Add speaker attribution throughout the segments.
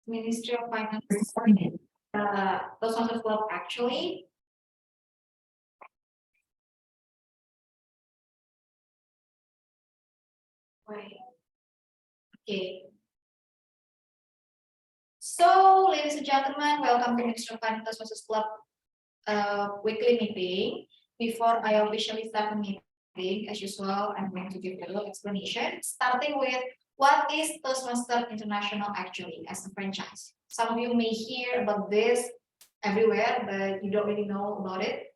Speaker 1: Ministry of Finance, Toastmasters Club actually. Wait. Okay. So, ladies and gentlemen, welcome to Ministry of Finance Toastmasters Club weekly meeting. Before I officially start the meeting, as usual, I'm going to give a little explanation, starting with what is Toastmasters International actually as a franchise. Some of you may hear about this everywhere, but you don't really know about it.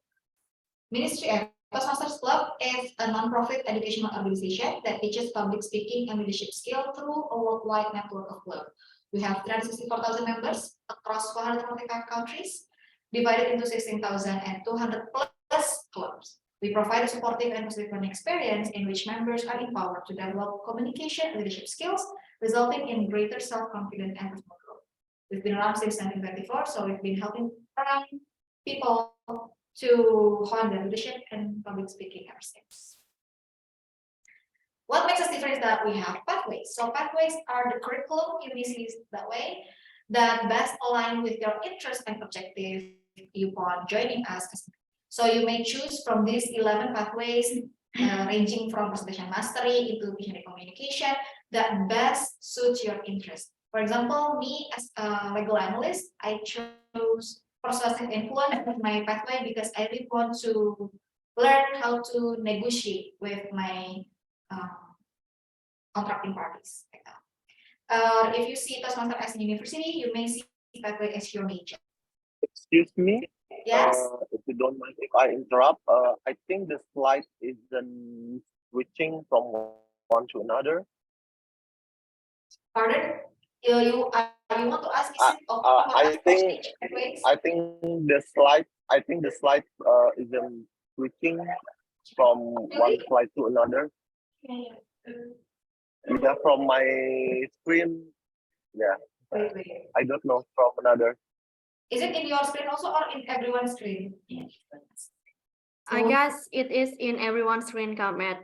Speaker 1: Toastmasters Club is a non-profit educational organization that teaches public speaking and leadership skill through a worldwide network of clubs. We have 364,000 members across 445 countries, divided into 16,200 plus clubs. We provide a supportive and positive learning experience in which members are empowered to develop communication and leadership skills, resulting in greater self-confidence and personal growth. We've been around since 1924, so we've been helping people to hone their leadership and public speaking ever since. What makes us different is that we have pathways. So pathways are the curriculum you may see that way that best align with your interest and objective upon joining us. So you may choose from these 11 pathways ranging from presentation mastery into visionary communication that best suits your interest. For example, me as a legal analyst, I chose persuasive influence as my pathway because I really want to learn how to negotiate with my contracting parties. If you see Toastmasters as a university, you may see pathway as your major.
Speaker 2: Excuse me.
Speaker 1: Yes.
Speaker 2: If you don't mind if I interrupt, I think the slide isn't switching from one to another.
Speaker 1: Pardon? You want to ask? Is it
Speaker 2: I think the slide isn't switching from one slide to another. Yeah, from my screen. Yeah.
Speaker 1: Wait.
Speaker 2: I don't know from another.
Speaker 1: Is it in your screen also or in everyone's screen?
Speaker 3: I guess it is in everyone's screen, Kamet.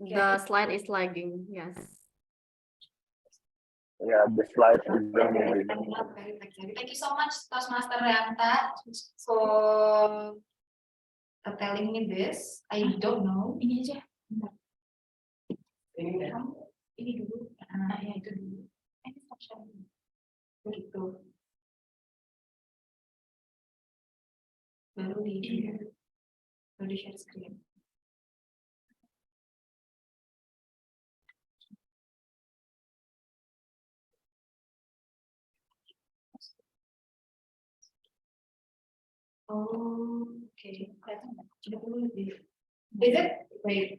Speaker 3: Okay. The slide is lagging, yes.
Speaker 2: Yeah, the slide is moving.
Speaker 1: Thank you so much, Toastmaster Ranta, for telling me this. I don't know. Ini aja. Ini dulu. Ya itu dulu. Ini stop begitu. Baru di share screen. Okay. Is it? Wait.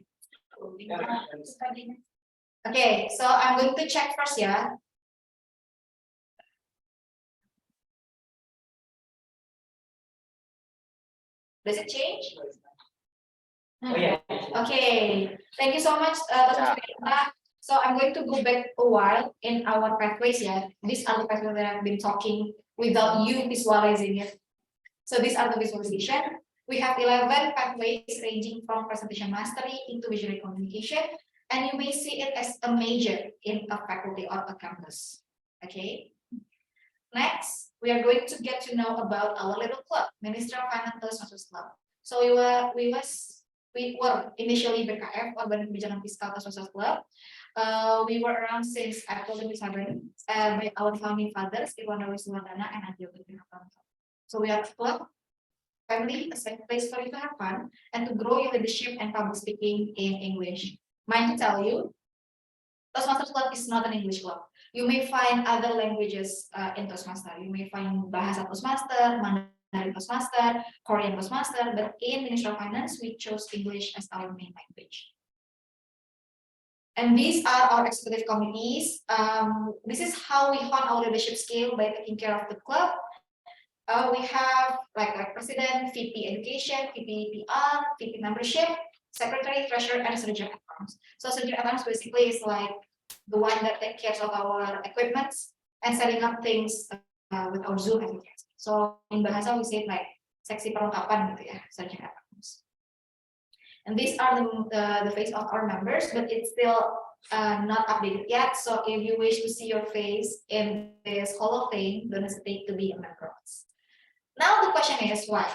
Speaker 1: Okay, so I'm going to check first, yeah. Does it change?
Speaker 4: Oh, yeah.
Speaker 1: Okay, thank you so much, So I'm going to go back a while in our pathways, yeah. These are the pathways that I've been talking without you visualizing it. So these are the visualization. We have 11 pathways ranging from presentation mastery into visionary communication, and you may see it as a major in a faculty or a campus. Okay. Next, we are going to get to know about our little club, Ministry of Finance Toastmasters Club. So we were initially BKF or Badan Kebijakan Fiskal Toastmasters Club. We were around since April 2007 by our founding fathers, Irwana Wisnuwardana and Andi Ogetinarto. So we are a club, family, a safe place for you to have fun and to grow your leadership and public speaking in English. Mind to tell you, Toastmasters Club is not an English club. You may find other languages in Toastmaster. You may find Bahasa Toastmaster, Mandarin Toastmaster, Korean Toastmaster, but in Ministry of Finance, we chose English as our main language. And these are our executive committees. This is how we hone our leadership skill by taking care of the club. We have like president, VP education, VP PR, VP membership, secretary, treasurer, and strategic accounts. So strategic accounts basically is like the one that takes care of our equipment and setting up things with our Zoom application. So in bahasa we say it like seksi perlengkapan gitu ya, strategic accounts. And these are the face of our members, but it's still not updated yet. So if you wish to see your face in this Hall of Fame, don't hesitate to be a member of us. Now the question is why?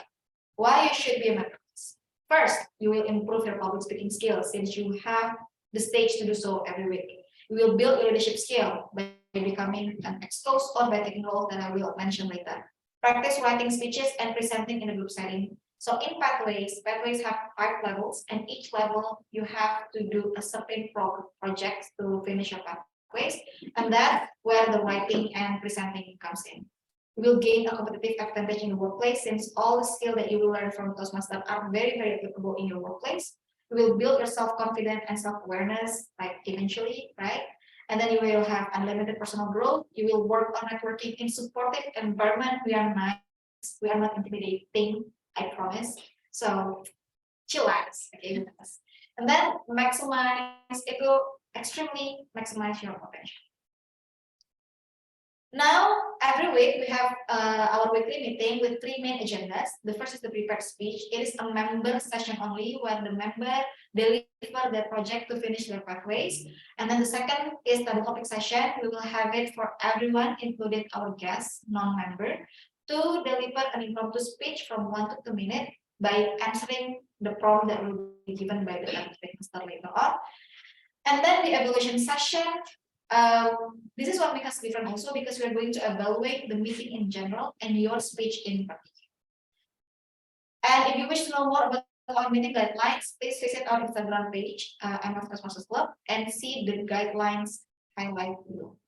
Speaker 1: Why you should be a member of us? First, you will improve your public speaking skills since you have the stage to do so every week. You will build your leadership skill by becoming an exposed or by taking roles that I will mention later. Practice writing speeches and presenting in a group setting. So in pathways have 5 levels, and each level you have to do a certain project to finish your pathways, and that's where the writing and presenting comes in. You will gain a competitive advantage in the workplace since all the skills that you will learn from Toastmasters are very, very applicable in your workplace. You will build your self-confidence and self-awareness, like eventually, right? And then you will have unlimited personal growth. You will work on networking in supportive environment. We are nice. We are not intimidating, I promise. So chillax, okay? And then extremely maximize your potential. Now, every week we have our weekly meeting with 3 main agendas. The first is the prepared speech. It is a member session only when the member deliver their project to finish their pathways. And then the second is the topic session. We will have it for everyone, including our guests, non-member, to deliver an impromptu speech from 1 to 2 minutes by answering the prompt that will be given by the master later on. And then the evaluation session. This is what makes us different also because we are going to evaluate the meeting in general and your speech in particular. And if you wish to know more about our meeting guidelines, please visit our Instagram page, MoF Toastmasters Club, and see the guidelines highlighted below.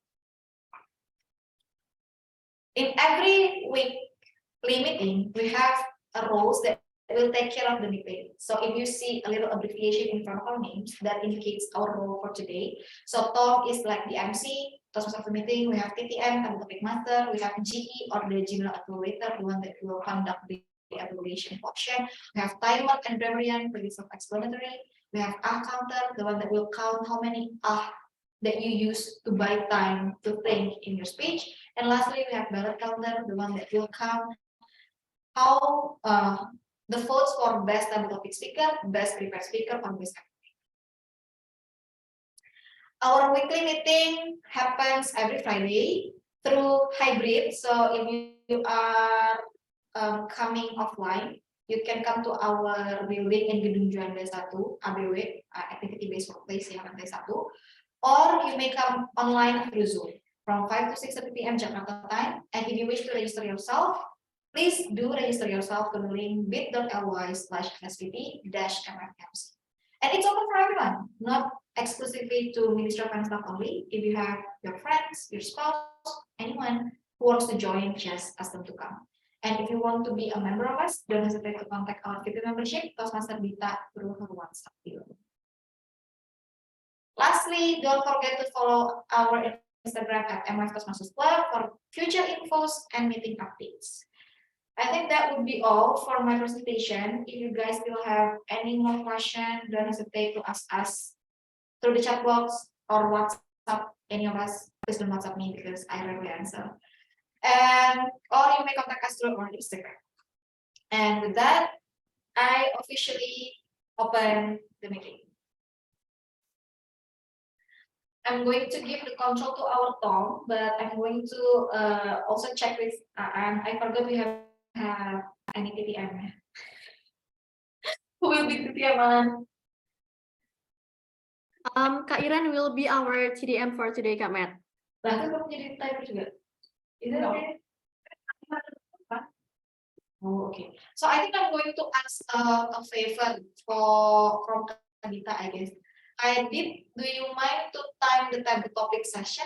Speaker 1: In every weekly meeting, we have roles that will take care of the meeting. So if you see a little abbreviation in front of our names, that indicates our role for today. So Tom is like the MC, Toastmasters of the meeting. We have TTM, the topic master. We have GE or the general evaluator, the one that will conduct the evaluation portion. We have timer and grammarian, pretty self-explanatory. We have counter, the one that will count how many that you use to buy time to think in your speech. And lastly, we have ballot counter, the one that will count how the votes for best topic speaker, best prepared speaker, or best actor. Our weekly meeting happens every Friday through hybrid. So if you are coming offline, you can come to our building in Gedung Juanda 1, ABW, Activity Based Workplace yang lantai 1, or you may come online through Zoom from 5 to 6:30 p.m. Jakarta time. And if you wish to register yourself, please do register yourself to the link bit.ly/svp-mfmc. And it's open for everyone, not exclusively to Ministry of Finance staff only. If you have your friends, your spouse, anyone who wants to join, just ask them to come. And if you want to be a member of us, don't hesitate to contact our VP membership, Toastmaster Bita, through her WhatsApp below. Lastly, don't forget to follow our Instagram at MoF Toastmasters Club for future infos and meeting updates. I think that would be all for my presentation. If you guys still have any more questions, don't hesitate to ask us through the chat box or WhatsApp any of us. Please don't WhatsApp me because I rarely answer. And or you may contact us through our Instagram. And with that, I officially open the meeting. I'm going to give the control to our Tom, but I'm going to also check with I forgot we have any TTM. Who will be TTM?
Speaker 3: Kak Iren will be our TDM for today, Kak Matt.
Speaker 1: Bahkan kamu jadi timer juga. Is it okay? Oh, okay. So I think I'm going to ask a favor from Kadita, I guess. Do you mind to time the topic session?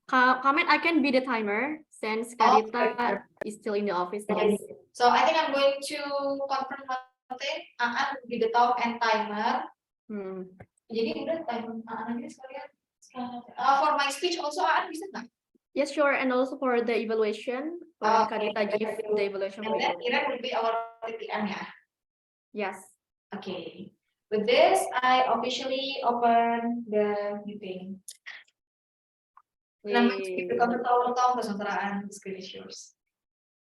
Speaker 3: Comment, I can be the timer since Kadita is still in the office.
Speaker 1: Yes. So I think I'm going to confirm one thing. Aan will be the top and timer. Jadi udah timer Aan aja sekalian. For my speech also Aan bisa nggak?
Speaker 3: Yes, sure. And also for the evaluation, Kadita give the evaluation.
Speaker 1: And then Iren will be our TTM, yeah?
Speaker 3: Yes.
Speaker 1: Okay. With this, I officially open the meeting.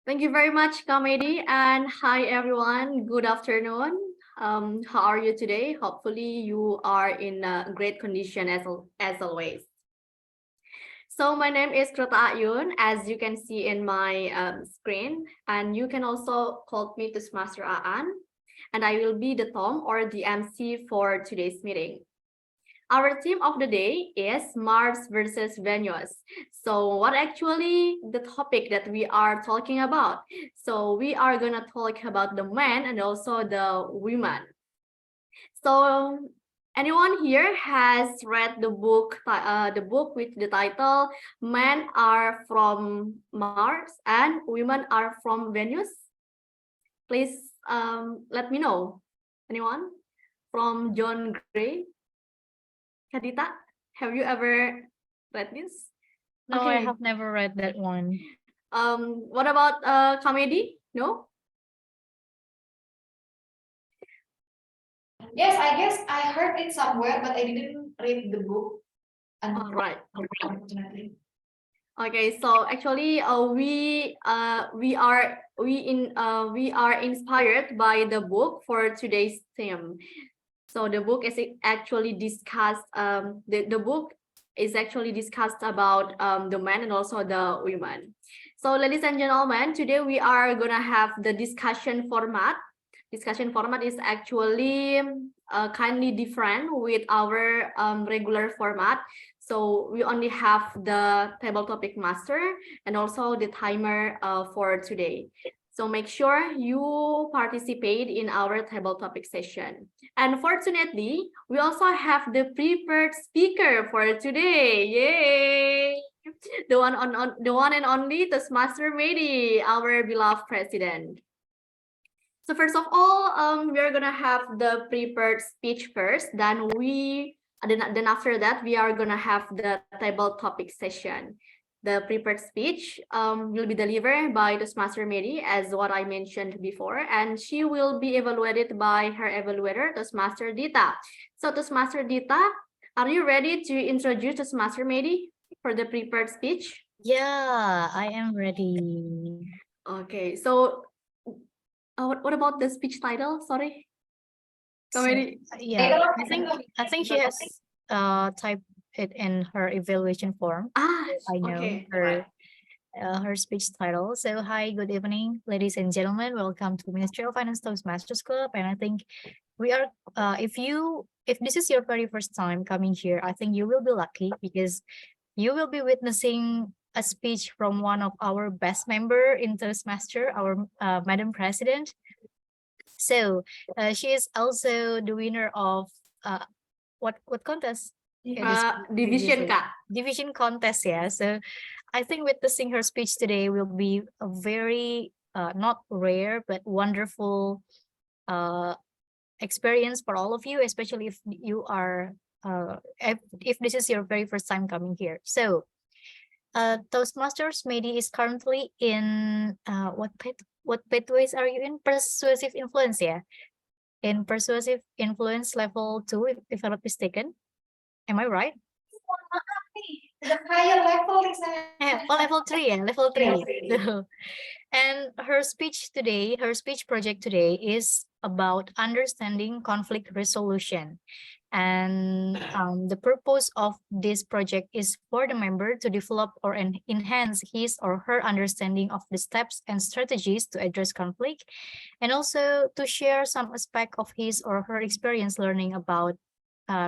Speaker 1: Thank
Speaker 3: you very much, Kamedi, and hi everyone. Good afternoon. How are you today? Hopefully you are in a great condition as always. So my name is Krata Ayun, as you can see in my screen, and you can also call me Toastmaster Aan, and I will be the Tom or the MC for today's meeting. Our theme of the day is Mars versus Venus. So what actually the topic that we are talking about? So we are gonna talk about the men and also the women. So anyone here has read the book with the title Men Are from Mars and Women Are from Venus? Please let me know. Anyone? From John Gray? Kadita, have you ever read this?
Speaker 5: No, I
Speaker 3: Okay.
Speaker 5: have never read that one.
Speaker 3: What about comedy? No?
Speaker 1: Yes, I guess I heard it somewhere, but I didn't read the book.
Speaker 3: All right.
Speaker 1: Unfortunately.
Speaker 3: Okay, so actually, we are inspired by the book for today's theme. So the book is actually discussed. The book is actually discussed about the men and also the women. So, ladies and gentlemen, today we are gonna have the discussion format. Discussion format is actually kindly different with our regular format. So we only have the table topic master and also the timer for today. So make sure you participate in our table topic session. And fortunately, we also have the prepared speaker for today. Yay! The one and only Toastmaster Medi, our beloved president. So first of all, we're gonna have the prepared speech first. Then after that, we are gonna have the table topic session. The prepared speech will be delivered by Toastmaster Medi, as what I mentioned before, and she will be evaluated by her evaluator, Toastmaster Dita. So Toastmaster Dita, are you ready to introduce Toastmaster Medi for the prepared speech?
Speaker 5: Yeah, I am ready.
Speaker 3: Okay, so what about the speech title? Sorry. Comedy.
Speaker 5: Yeah, I think she has typed it in her evaluation form. I know
Speaker 3: Okay.
Speaker 5: her speech title. So hi, good evening, ladies and gentlemen. Welcome to Ministry of Finance Toastmasters Club. And I think we are if this is your very first time coming here, I think you will be lucky because you will be witnessing a speech from one of our best member in Toastmaster, our Madam President. So she is also the winner of what contest?
Speaker 3: Division Kak.
Speaker 5: Division contest, yeah. So I think witnessing her speech today will be a very not rare but wonderful experience for all of you, especially if you are if this is your very first time coming here. So Toastmasters Medi is currently in what pathways are you in? Persuasive influence, yeah. In persuasive influence level 2, if I'm not mistaken. Am I right?
Speaker 1: The higher level is
Speaker 5: Level 3, yeah, level 3.
Speaker 1: Yes.
Speaker 5: So, and her speech project today is about understanding conflict resolution. And the purpose of this project is for the member to develop or enhance his or her understanding of the steps and strategies to address conflict, and also to share some aspect of his or her experience learning about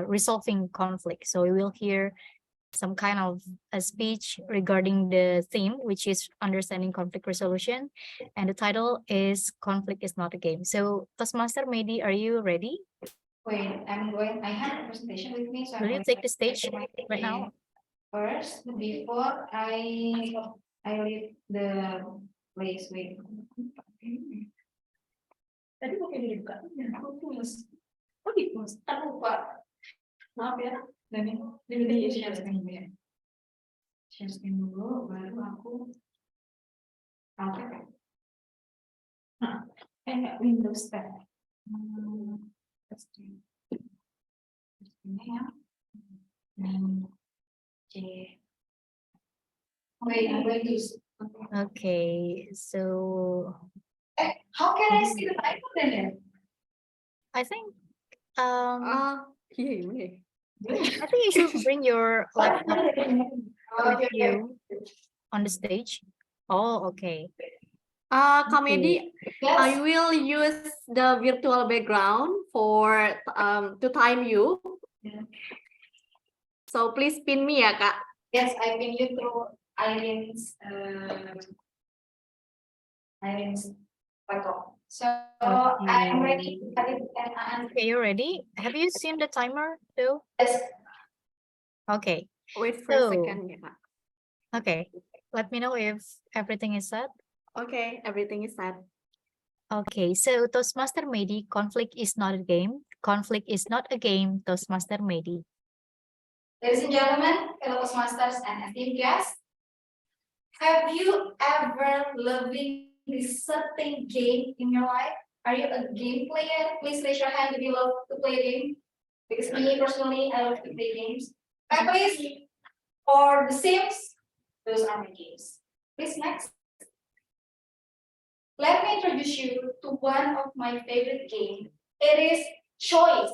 Speaker 5: resolving conflict. So we will hear some kind of a speech regarding the theme, which is understanding conflict resolution. And the title is Conflict is Not a Game. So Toastmaster Medi, are you ready?
Speaker 1: Wait, I have a presentation with me, so
Speaker 5: Will you take the stage right now?
Speaker 1: First, before I leave the place, wait. Tadi mau kayak dibuka, aku tulis. Oh di post, aku lupa. Maaf ya, dan ini share screen dulu ya. Share screen dulu, baru aku pakai. Nah, enggak Windows tab. Ini ya. C. Wait, I'm going to use.
Speaker 5: Okay, so
Speaker 1: How can I see the title then?
Speaker 5: I think
Speaker 3: Yeah, yeah.
Speaker 5: I think you should bring your laptop with you on the stage. Oh, okay.
Speaker 3: Comedy, I
Speaker 1: Yes,
Speaker 3: will use the virtual background for to time you.
Speaker 1: Yeah.
Speaker 3: So please pin me ya, Kak.
Speaker 1: yes, I've been you through Eileen's photo. So I'm ready. And
Speaker 5: Okay, you ready? Have you seen the timer too?
Speaker 1: yes,
Speaker 5: Okay.
Speaker 3: Wait for a
Speaker 5: So,
Speaker 3: second ya, Kak.
Speaker 5: okay. Let me know if everything is set.
Speaker 3: Okay, everything is set.
Speaker 5: Okay, so Toastmaster Medi, conflict is not a game. Conflict is not a game, Toastmaster Medi.
Speaker 1: ladies and gentlemen, fellow Toastmasters and esteemed guests, have you ever loving this certain game in your life? Are you a game player? Please raise your hand if you love to play a game. Because me personally, I love to play games. Please, or The Sims, those are my games. Please next. Let me introduce you to one of my favorite games. It is choice.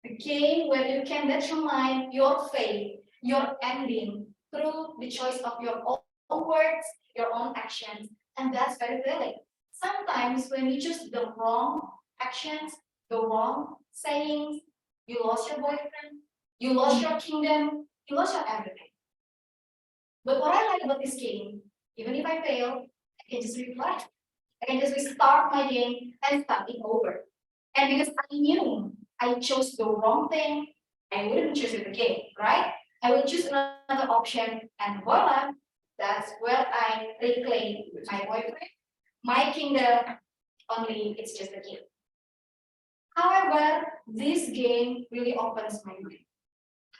Speaker 1: A game where you can determine your fate, your ending through the choice of your own words, your own actions, and that's very thrilling. Sometimes when you choose the wrong actions, the wrong sayings, you lost your boyfriend, you lost your kingdom, you lost your everything. But what I like about this game, even if I fail, I can just replay. I can just restart my game and start it over. And because I knew I chose the wrong thing, I wouldn't choose it again, right? I would choose another option, and voila, that's where I reclaim my boyfriend, my kingdom. Only it's just a game. However, this game really opens my mind.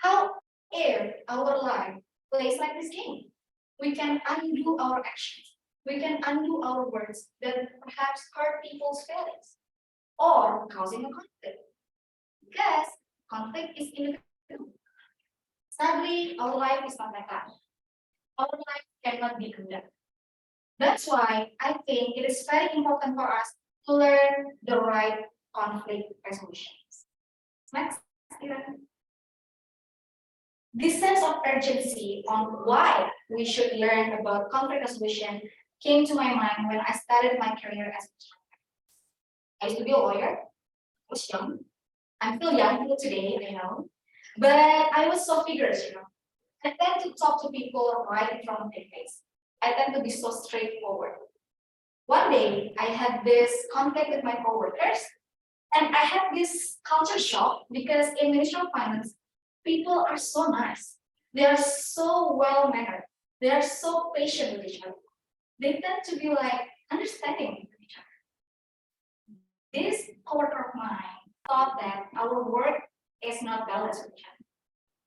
Speaker 1: How if our life plays like this game? We can undo our actions. We can undo our words that perhaps hurt people's feelings or causing a conflict. Because conflict is inevitable. Sadly, our life is not like that. Our life cannot be condemned. That's why I think it is very important for us to learn the right conflict resolutions. Next, Steven. This sense of urgency on why we should learn about conflict resolution came to my mind when I started my career as a child. I used to be a lawyer. I was young. I'm still young till today, I know. But I was so vigorous. I tend to talk to people right in front of their face. I tend to be so straightforward. One day, I had this conflict with my coworkers, and I had this culture shock because in Ministry of Finance, people are so nice. They are so well mannered. They are so patient with each other. They tend to be like understanding with each other. This coworker of mine thought that our work is not balanced with each other.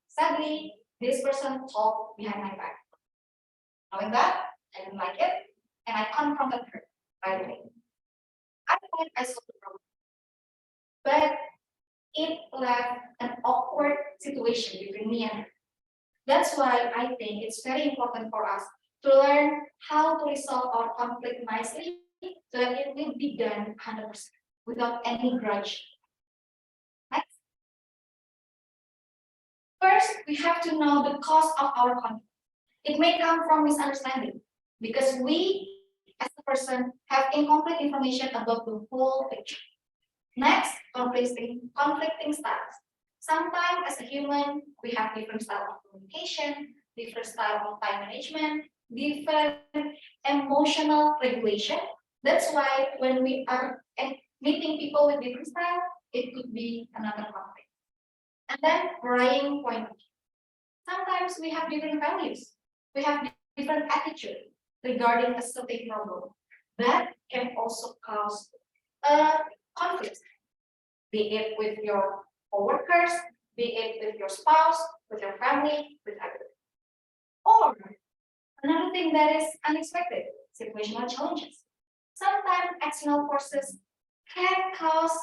Speaker 1: Sadly, this person talked behind my back. Knowing that, I didn't like it, and I confronted her right away. I thought I solved the problem, but it left an awkward situation between me and her. That's why I think it's very important for us to learn how to resolve our conflict nicely so that it will be done 100% without any grudge. Next. First, we have to know the cause of our conflict. It may come from misunderstanding because we, as a person, have incomplete information about the whole picture. Next, conflicting styles. Sometimes, as a human, we have different style of communication, different style of time management, different emotional regulation. That's why when we are meeting people with different style, it could be another conflict. And then varying point of view. Sometimes we have different values. We have different attitude regarding a certain problem. That can also cause a conflict, be it with your coworkers, be it with your spouse, with your family, with everyone. Or another thing that is unexpected, situational challenges. Sometimes external forces can cause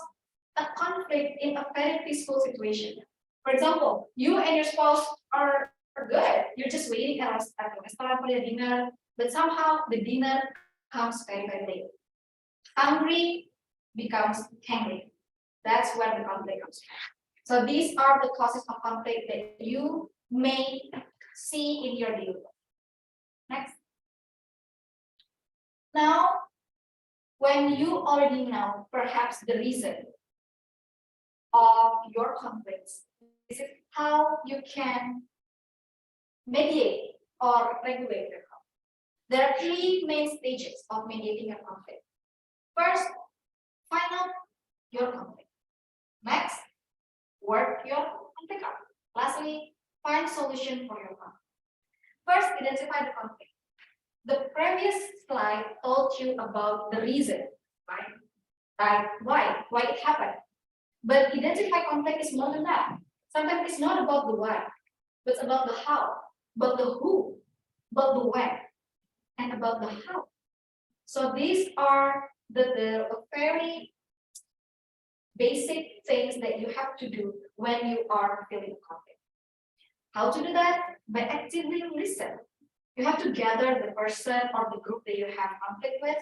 Speaker 1: a conflict in a very peaceful situation. For example, you and your spouse are good. You're just waiting at a restaurant for your dinner, but somehow the dinner comes very, very late. Hungry becomes hangry. That's where the conflict comes from. So these are the causes of conflict that you may see in your daily life. Next. Now, when you already know perhaps the reason of your conflicts, this is how you can mediate or regulate your conflict. There are three main stages of mediating a conflict. First, find out your conflict. Next, work your conflict out. Lastly, find solution for your conflict. First, identify the conflict. The previous slide told you about the reason, right? Why it happened. But identify conflict is more than that. Sometimes it's not about the why, but it's about the how, about the who, about the when, and about the how. So these are the very basic things that you have to do when you are feeling conflict. How to do that? By actively listen. You have to gather the person or the group that you have conflict with,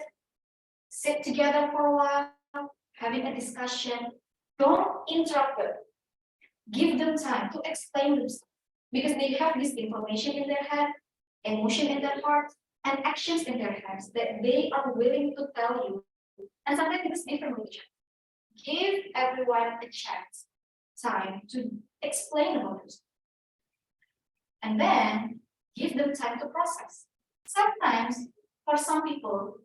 Speaker 1: sit together for a while, having a discussion. Don't interrupt them. Give them time to explain themselves because they have this information in their head, emotion in their heart, and actions in their hands that they are willing to tell you. And sometimes it's different with each other. Give everyone a chance, time to explain about themselves. And then give them time to process. Sometimes, for some people,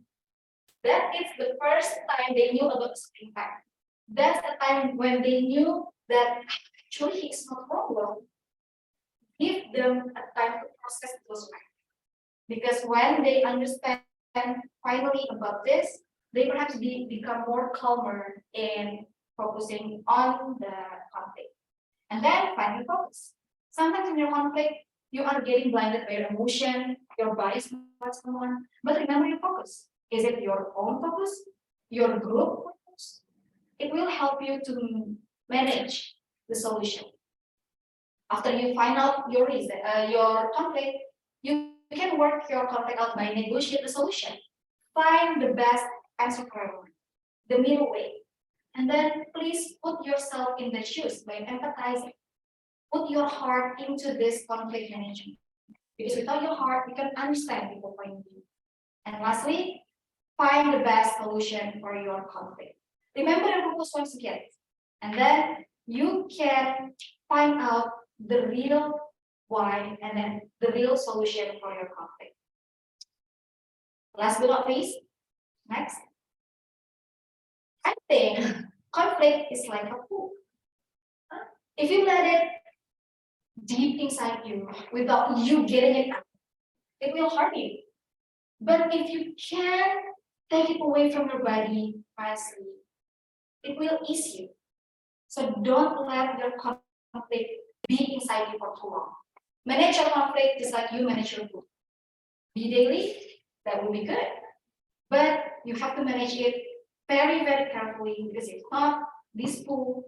Speaker 1: that is the first time they knew about the fact. That's the time when they knew that actually he's not wrong. Give them a time to process those facts. Because when they understand finally about this, they perhaps become more calmer in focusing on the conflict. And then finally focus. Sometimes in your conflict, you are getting blinded by your emotion, your bias towards someone, but remember your focus. Is it your own focus, your group focus? It will help you to manage the solution. After you find out your reason, your conflict, you can work your conflict out by negotiate the solution. Find the best answer for everyone, the middle way. And then please put yourself in the shoes by empathizing. Put your heart into this conflict management. Because without your heart, you can understand people's point of view. And lastly, find the best solution for your conflict. Remember the purpose once again. And then you can find out the real why and then the real solution for your conflict. Last but not least, next. I think conflict is like a pool. If you let it deep inside you without you getting it out, it will harm you. But if you can take it away from your body wisely, it will ease you. So don't let your conflict be inside you for too long. Manage your conflict just like you manage your food. Be daily, that will be good. But you have to manage it very, very carefully because if not, this pool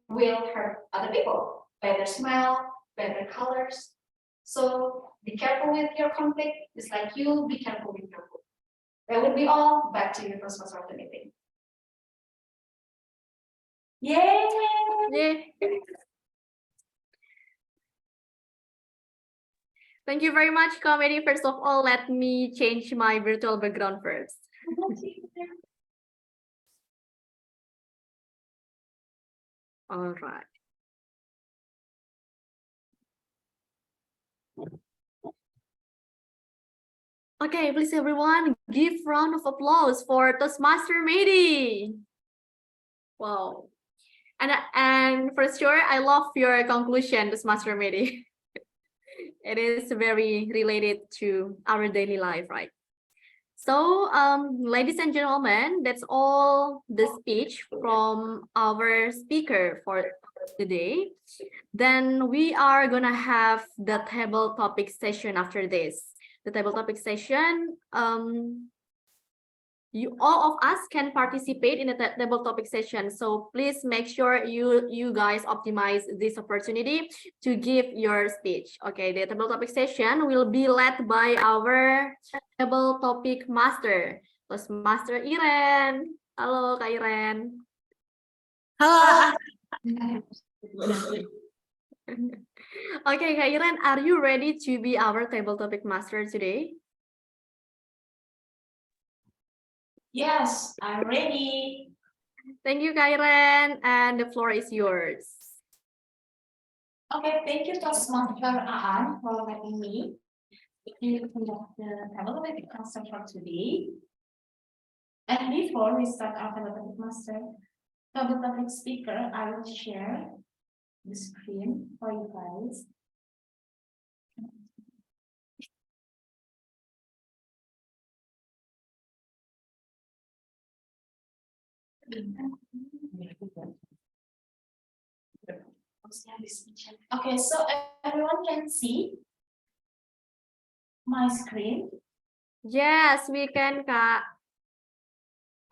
Speaker 1: will hurt other people by their smell, by their colors. So be careful with your conflict, just like you be careful with your food. That would be all. Back to you, Toastmasters of the meeting.
Speaker 4: Yay!
Speaker 3: Yay. Thank you very much, committee. First of all, let me change my virtual background first. All right. Okay, please everyone, give round of applause for Toastmaster Mehdi. Wow. And for sure, I love your conclusion, Toastmaster Mehdi. It is very related to our daily life, right? So, ladies and gentlemen, that's all the speech from our speaker for today. Then we are gonna have the table topic session after this. The table topic session, all of us can participate in the table topic session. So please make sure you guys optimize this opportunity to give your speech. Okay, the table topic session will be led by our table topic master, Toastmaster Iren. Halo Kak Iren. Ah. Okay, Kak Iren, are you ready to be our table topic master today?
Speaker 1: Yes, I'm ready.
Speaker 3: Thank you, Kak Iren, and the floor is yours.
Speaker 1: Okay, thank you, Toastmaster Aan, for letting me to conduct the table topic master for today. And before we start our table topic master, table topic speaker, I will share the screen for you guys. Okay, so everyone can see my screen.
Speaker 3: Yes, we can, Kak.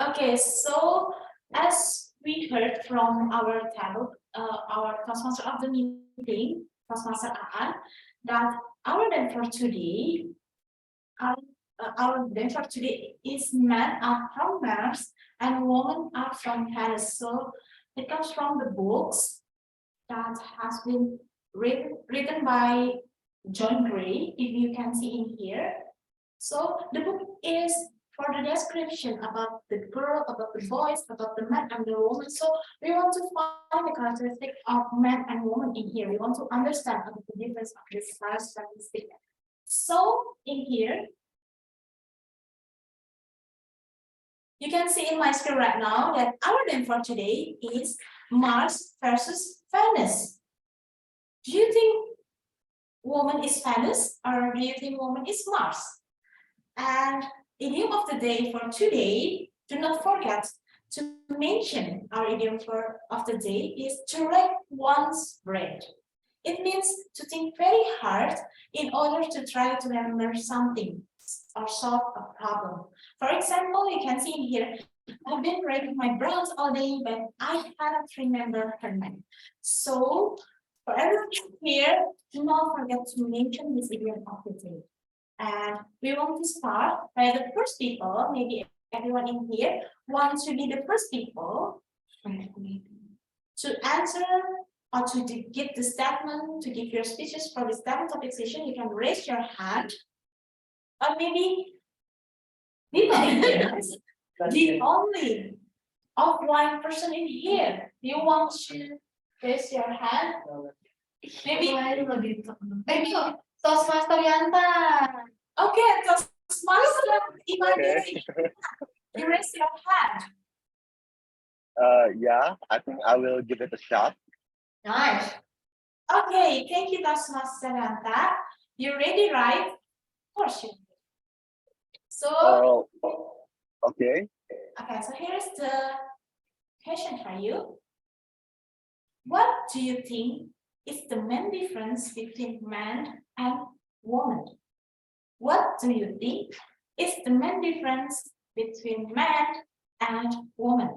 Speaker 1: Okay, so as we heard from our table, our Toastmaster of the meeting, Toastmaster Aan, that our day for today, our day for today is men are from Mars and women are from Paris. So it comes from the books that has been written by John Gray, if you can see in here. So the book is for the description about the girl, about the boys, about the man and the woman. So we want to find the characteristic of man and woman in here. We want to understand about the difference of this characteristic. So in here, you can see in my screen right now that our name for today is Mars versus Venus. Do you think woman is Venus or do you think woman is Mars? And idiom of the day for today, do not forget to mention our idiom of the day is to wreck one's brain. It means to think very hard in order to try to remember something or solve a problem. For example, you can see in here, I've been racking my brains all day, but I cannot remember her name. So for everyone here, do not forget to mention this idiom of the day. And we want to start by the first people, maybe everyone in here wants to be the first people to answer or to give the statement, to give your speeches for the statement topic session. You can raise your hand. Or maybe the only offline person in here. Do you want to raise your hand? Maybe Toastmaster Yanta. Okay, Toastmaster Imani. You raise your hand.
Speaker 2: Yeah, I think I will give it a shot.
Speaker 1: Nice. Okay, thank you, Toastmaster Yanta. You ready, right? Of course you. So.
Speaker 2: Okay.
Speaker 1: Okay, so here is the question for you. What do you think is the main difference between man and woman? What do you think is the main difference between man and woman?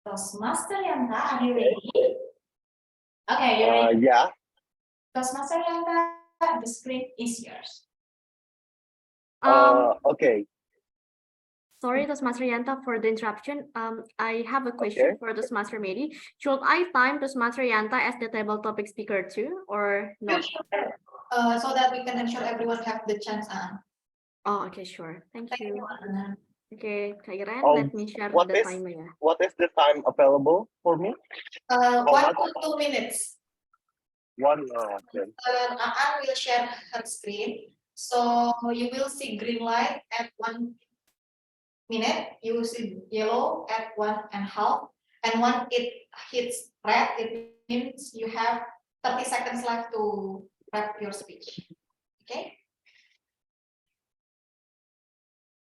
Speaker 1: Toastmaster Yanta, are you ready? Okay, you're ready.
Speaker 2: Yeah.
Speaker 1: Toastmaster Yanta, the screen is yours.
Speaker 2: Okay.
Speaker 3: Sorry, Toastmaster Yanta, for the interruption. I have a question for Toastmaster Mehdi. Should I time Toastmaster Yanta as the table topic speaker too, or not?
Speaker 1: So that we can ensure everyone have the chance.
Speaker 3: Oh, okay, sure. Thank you. Okay, Kak Iren,
Speaker 2: Oh,
Speaker 3: let me share
Speaker 2: what
Speaker 3: the
Speaker 2: is-
Speaker 3: timer. Yeah.
Speaker 2: What is the time available for me?
Speaker 1: 1 to 2 minutes.
Speaker 2: One hour. Okay.
Speaker 1: Aan will share her screen. So you will see green light at 1 minute. You will see yellow at 1.5. And when it hits red, it means you have 30 seconds left to wrap your speech. Okay.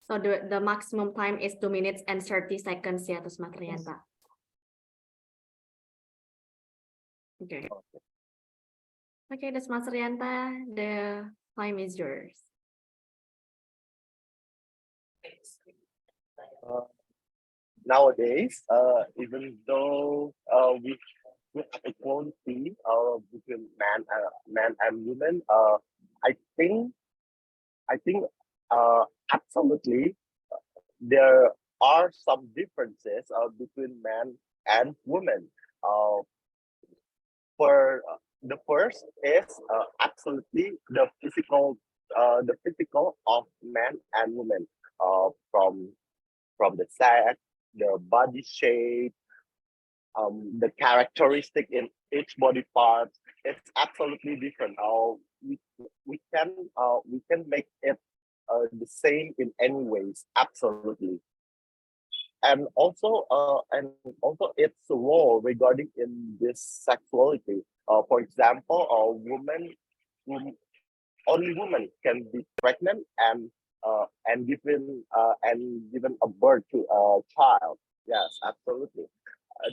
Speaker 3: So the maximum time is 2 minutes and 30 seconds, ya, Toastmaster Yanta. Okay. Okay, Toastmaster Yanta, the time is yours.
Speaker 2: Nowadays, even though we have equality between man and women, I think absolutely there are some differences between men and women. for the first is absolutely the physical of men and women, from the sex, the body shape, the characteristic in each body part. It's absolutely different. We we can make it the same in any ways, absolutely. And also its role regarding in this sexuality. For example, a woman, only women can be pregnant and given a birth to a child. Yes, absolutely.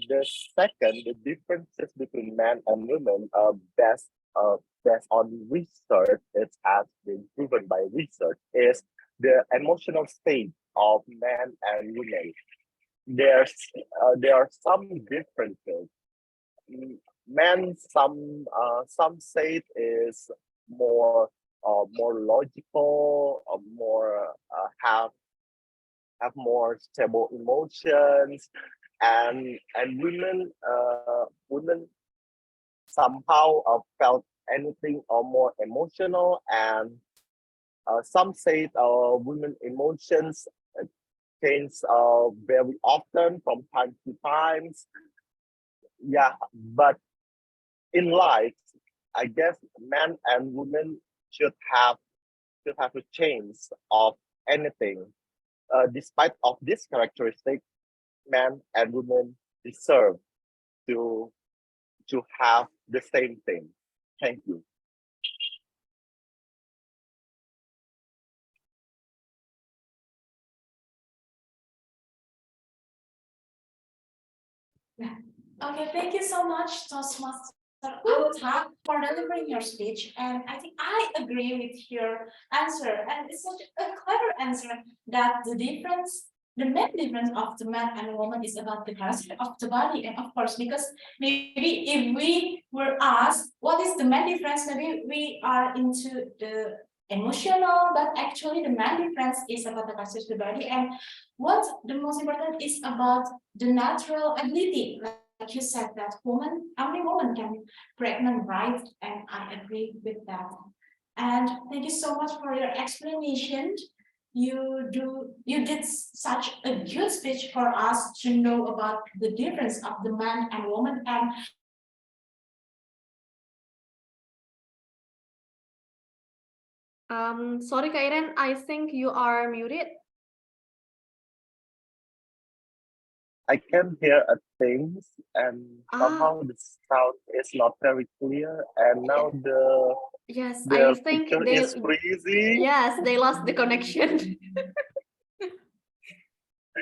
Speaker 2: The second, the differences between men and women, based on research, it has been proven by research, is the emotional state of men and women. There are some differences. Men, some say it is more logical, have more stable emotions, and women somehow felt anything or more emotional, and some say women emotions change very often from time to times. Yeah, but in life, I guess men and women should have a change of anything. Despite of this characteristic, men and women deserve to have the same thing. Thank you.
Speaker 6: Okay, thank you so much, Toastmaster Alta, for delivering your speech. And I think I agree with your answer. And it's such a clever answer that the main difference of the man and woman is about the character of the body. And of course, because maybe if we were asked what is the main difference, maybe we are into the emotional, but actually the main difference is about the character of the body. And what the most important is about the natural ability. Like you said, that only woman can pregnant, right? And I agree with that. And thank you so much for your explanation. You did such a good speech for us to know about the difference of the man and woman. And
Speaker 3: Sorry, Kak Iren, I think you are muted.
Speaker 2: I can hear things, and somehow the sound is not very clear. And now
Speaker 3: Yes,
Speaker 2: the
Speaker 3: I think
Speaker 2: picture
Speaker 3: they,
Speaker 2: is freezing.
Speaker 3: yes, they lost the connection.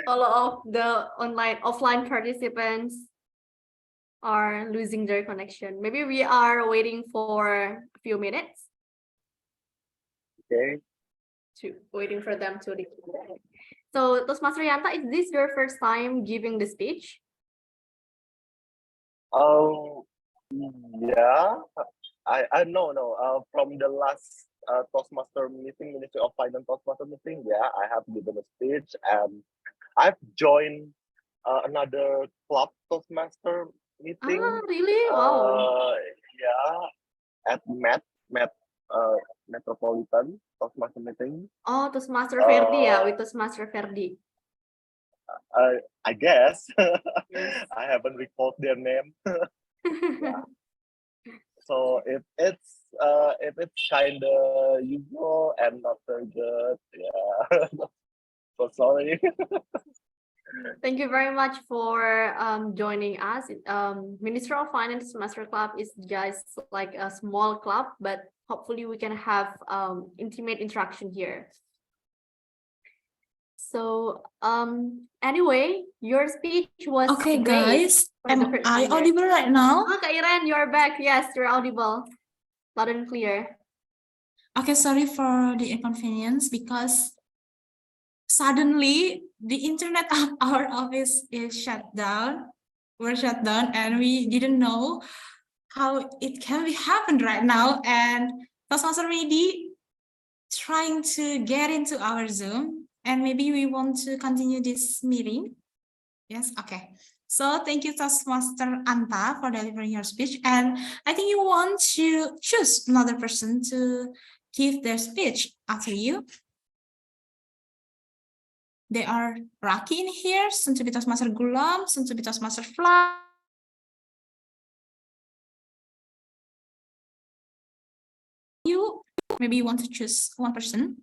Speaker 3: All of the offline participants are losing their connection. Maybe we are waiting for a few minutes
Speaker 2: Okay.
Speaker 3: waiting for them to reconnect. So, Toastmaster Yanta, is this your first time giving the speech?
Speaker 2: Yeah. I no. From the last Toastmaster meeting, Ministry of Finance Toastmaster meeting, yeah, I have given a speech, and I've joined another club Toastmaster meeting.
Speaker 3: Really? Wow.
Speaker 2: Yeah, at Metropolitan Toastmaster meeting.
Speaker 3: Oh, Toastmaster Ferdi ya, with Toastmaster Ferdi.
Speaker 2: I guess
Speaker 3: Yes.
Speaker 2: I haven't recalled their name. Yeah. So if it's kind of usual and not very good, yeah. So sorry.
Speaker 3: Thank you very much for joining us. Ministry of Finance Master Club is just like a small club, but hopefully we can have intimate interaction here. So anyway, your speech was
Speaker 6: okay,
Speaker 3: great.
Speaker 6: guys,
Speaker 3: For the
Speaker 6: am
Speaker 3: first
Speaker 6: I
Speaker 3: time there.
Speaker 6: audible right now?
Speaker 3: Oh, Kak Iren, you're back. Yes, you're audible. Loud and clear.
Speaker 6: Okay, sorry for the inconvenience because suddenly the internet of our office is shut down. We're shut down and we didn't know how it can be happened right now. And Toastmaster Medi trying to get into our Zoom, and maybe we want to continue this meeting. Yes, okay. So thank you, Toastmaster Anta, for delivering your speech. And I think you want to choose another person to give their speech after you. They are Raki in here, soon to be Toastmaster Gulam, soon to be Toastmaster Fly. You maybe you want to choose one person.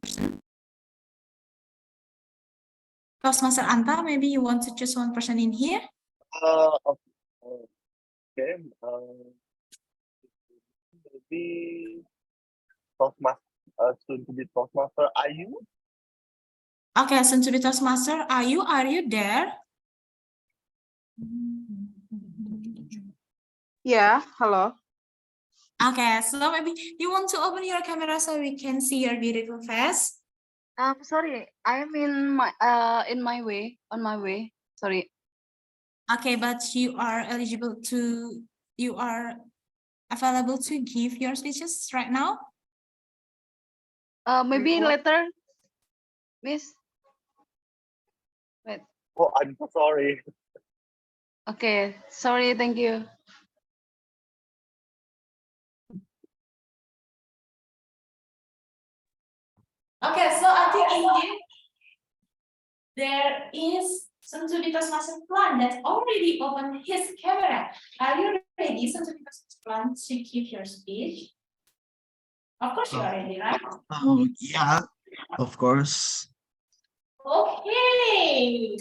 Speaker 6: Toastmaster Anta, maybe you want to choose one person in here.
Speaker 2: Okay. Maybe Toastmaster, soon to be Toastmaster. Are you?
Speaker 6: Okay, soon to be Toastmaster, are you there?
Speaker 7: Yeah, hello.
Speaker 6: Okay, so maybe you want to open your camera so we can see your beautiful face.
Speaker 7: Sorry, I am on my way. Sorry.
Speaker 6: Okay, but you are available to give your speeches right now?
Speaker 7: Maybe later, Miss. Wait.
Speaker 2: Oh, I'm so sorry.
Speaker 7: Okay, sorry, thank you.
Speaker 6: Okay, so I think in here there is soon to be Toastmaster Plan that already opened his camera. Are you ready, soon to be Toastmaster Plan, to give your speech? Of course you are ready, right?
Speaker 8: Oh, yeah, of course.
Speaker 6: Okay.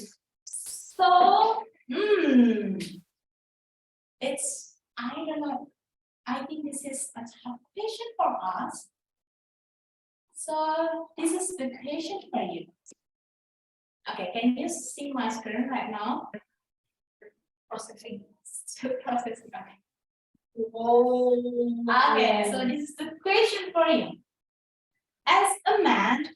Speaker 6: So, I don't know. I think this is a tough question for us. So this is the question for you. Okay, can you see my screen right now? Processing. Processing. Okay. Okay, so this is the question for you. As a man,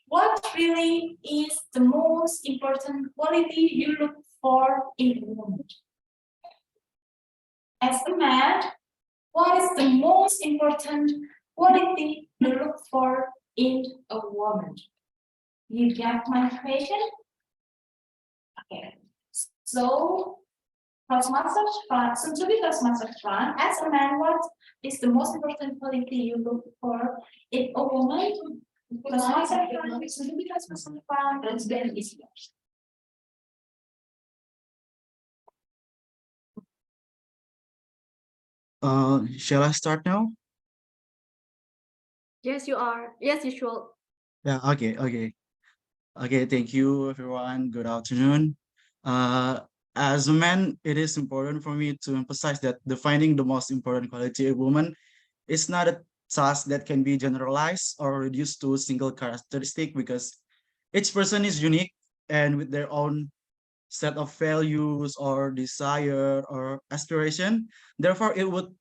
Speaker 6: what really is the most important quality you look for in a woman? As a man, what is the most important quality you look for in a woman? You get my question? Okay. So, so to be Toastmaster Fran, as a man, what is the most important quality you look for in a woman? Toastmaster Fran, so to be Toastmaster Fran, that's very easy.
Speaker 8: Shall I start now?
Speaker 3: Yes, you are. Yes, you should.
Speaker 8: Yeah, okay. Okay, thank you everyone. Good afternoon. As a man, it is important for me to emphasize that defining the most important quality of woman is not a task that can be generalized or reduced to a single characteristic because each person is unique and with their own set of values or desire or aspiration. Therefore, it would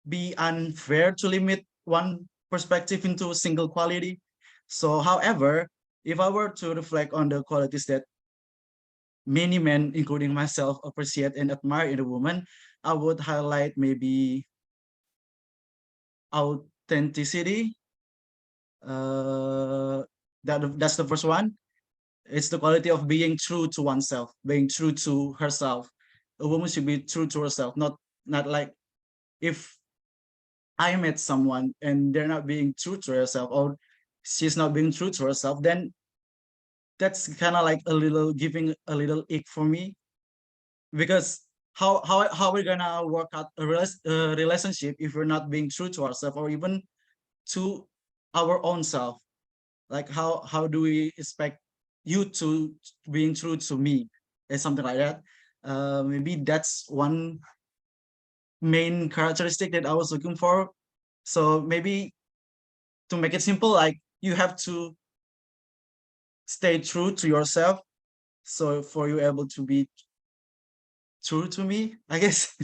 Speaker 8: be unfair to limit one perspective into a single quality. So, however, if I were to reflect on the qualities that many men, including myself, appreciate and admire in a woman, I would highlight maybe authenticity. That's the first one. It's the quality of being true to oneself, being true to herself. A woman should be true to herself, not like if I met someone and they're not being true to herself or she's not being true to herself, then that's kind of like a little giving a little ick for me because how we're gonna work out a relationship if we're not being true to ourselves or even to our own self? Like how do we expect you to being true to me and something like that? Maybe that's one main characteristic that I was looking for. So maybe to make it simple, like you have to stay true to yourself. So for you able to be true to me, I guess.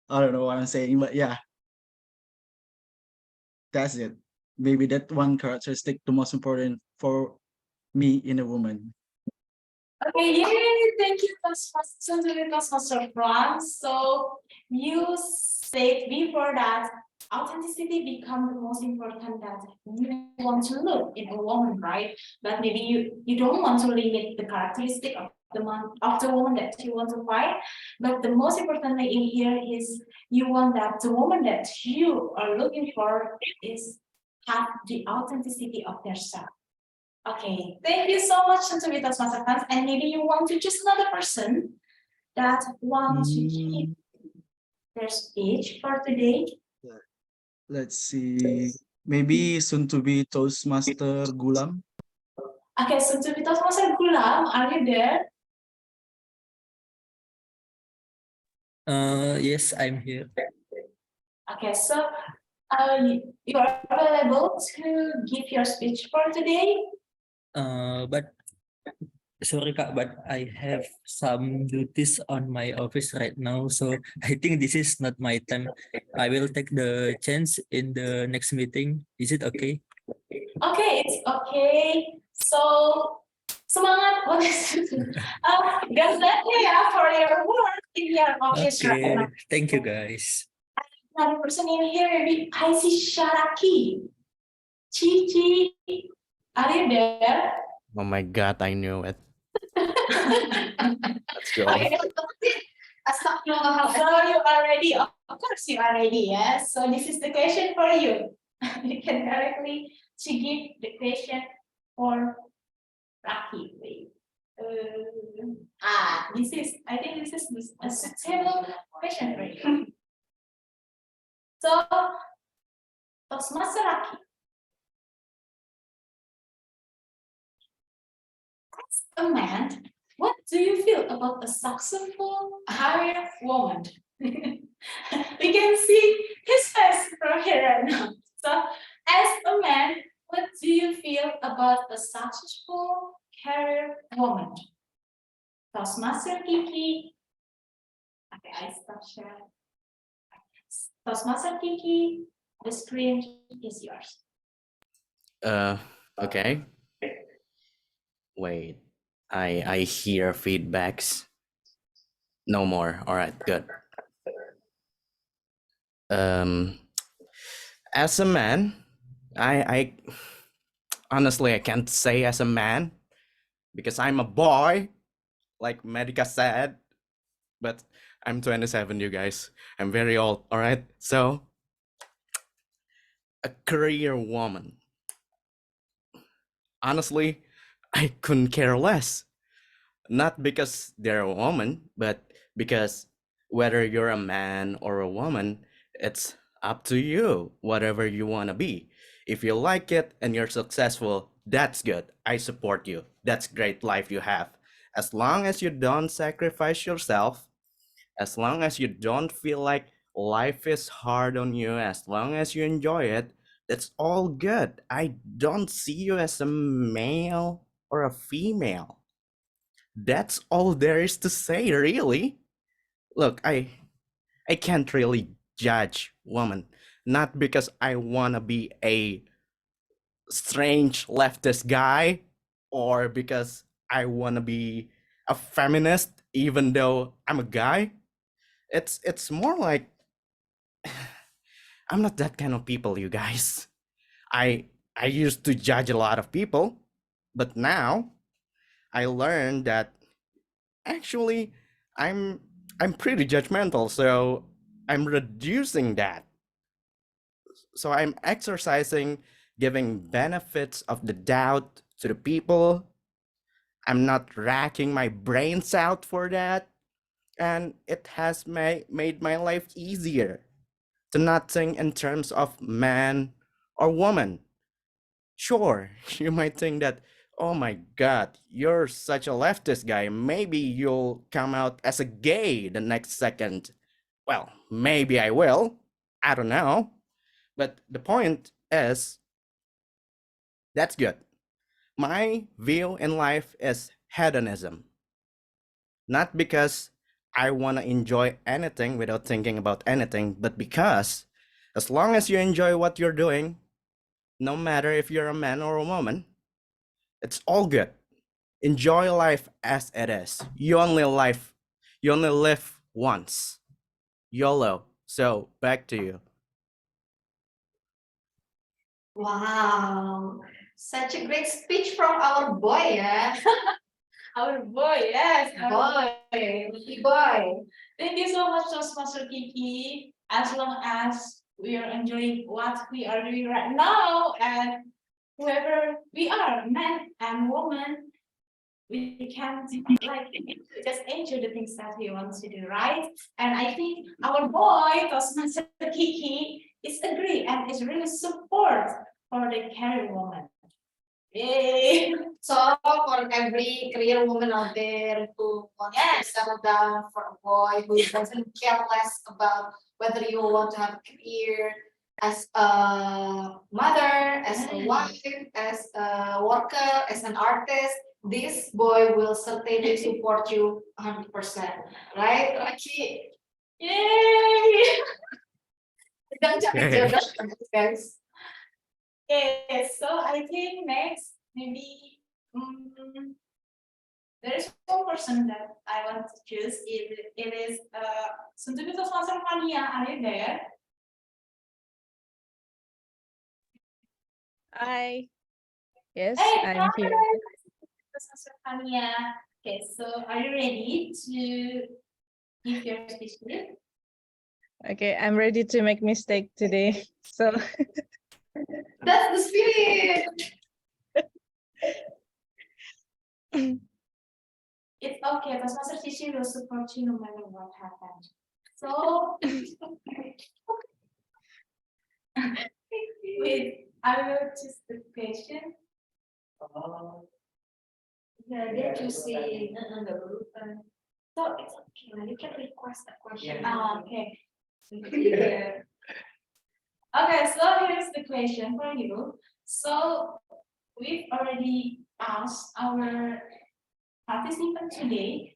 Speaker 8: I don't know what I'm saying, but yeah, that's it. Maybe that one characteristic the most important for me in a woman.
Speaker 6: Okay, yay, thank you, Toastmaster Fran. So you said before that authenticity become the most important that you want to look in a woman, right? But maybe you don't want to limit the characteristic of the woman that you want to find. But the most important thing in here is you want that the woman that you are looking for is have the authenticity of their self. Okay, thank you so much, Santuvitas Masakans. And maybe you want to choose another person that want to keep their speech for today.
Speaker 8: Let's see. Maybe soon to be Toastmaster Gulam.
Speaker 6: Okay, Santuvitas Masagulam, are you there?
Speaker 4: Yes, I'm here.
Speaker 6: Okay, so you are available to give your speech for today.
Speaker 4: But sorry Kak, but I have some duties on my office right now, so I think this is not my time. I will take the chance in the next meeting. Is it okay?
Speaker 6: Okay, it's okay. So semangat God bless you for your work in your office right
Speaker 4: Okay,
Speaker 6: now.
Speaker 4: thank you guys.
Speaker 6: Another person in here, maybe I see Sharaki. Chichi, are you there?
Speaker 9: Oh my God, I knew it. Let's go.
Speaker 6: Okay,
Speaker 1: Astagfirullah.
Speaker 6: so you are ready. Of course you are ready, yes. So this is the question for you. You can directly to give the question for Raki. Wait. I think this is a suitable question for you. So, Toastmaster Raki. As a man, what do you feel about a successful career woman? We can see his face from here right now. So, as a man, what do you feel about a successful career woman? Toastmaster Kiki. Okay, I stop sharing. Toastmaster Kiki, the screen is yours.
Speaker 9: Okay. Wait, I hear feedbacks. No more. All right, good. As a man, I honestly I can't say as a man because I'm a boy, like Medica said. But I'm 27, you guys. I'm very old. All right. So, a career woman. Honestly, I couldn't care less. Not because they're a woman, but because whether you're a man or a woman, it's up to you, whatever you want to be. If you like it and you're successful, that's good. I support you. That's great life you have. As long as you don't sacrifice yourself, as long as you don't feel like life is hard on you, as long as you enjoy it, it's all good. I don't see you as a male or a female. That's all there is to say, really. Look, I can't really judge woman, not because I want to be a strange leftist guy or because I want to be a feminist even though I'm a guy. It's more like I'm not that kind of people, you guys. I used to judge a lot of people, but now I learned that actually I'm pretty judgmental, so I'm reducing that. So I'm exercising giving benefits of the doubt to the people. I'm not racking my brains out for that, and it has made my life easier to not think in terms of man or woman. Sure, you might think that, oh my God, you're such a leftist guy. Maybe you'll come out as a gay the next second. Well, maybe I will. I don't know. But the point is, that's good. My view in life is hedonism. Not because I want to enjoy anything without thinking about anything, but because as long as you enjoy what you're doing, no matter if you're a man or a woman, it's all good. Enjoy life as it is. You only live once. YOLO. So back to you.
Speaker 1: Wow, such a great speech from our boy, yeah.
Speaker 6: Our boy, yes.
Speaker 1: Boy, lucky boy.
Speaker 6: Thank you so much, Toastmaster Kiki. As long as we are enjoying what we are doing right now, and whoever we are, man and woman, we can like just enjoy the things that we want to do, right? And I think our boy, Toastmaster Kiki, is agree and is really support for the career woman. Yay!
Speaker 1: So for every career woman out there who wants to settle down, for a boy who doesn't care less about whether you want to have a career as a mother, as a wife, as a worker, as an artist, this boy will certainly support you 100%, right? Lucky.
Speaker 6: Yay!
Speaker 1: Jangan cari
Speaker 9: Okay.
Speaker 1: jodoh, guys.
Speaker 6: Okay, so I think next maybe there is one person that I want to choose. It is soon to be Toastmaster Fania. Are you there?
Speaker 10: Hi. Yes,
Speaker 6: Hey,
Speaker 10: I'm here.
Speaker 6: Toastmaster Fania. Okay, so are you ready to give your speech?
Speaker 10: Okay, I'm ready to make mistake today. So
Speaker 1: That's the spirit.
Speaker 6: It's okay. Toastmaster Cici will support you no matter what happens. So wait, I will choose the question.
Speaker 1: Yeah, dia choosing. So it's okay, lah. You can request a question.
Speaker 6: Okay. Okay, so here's the question for you. So we've already asked our participant today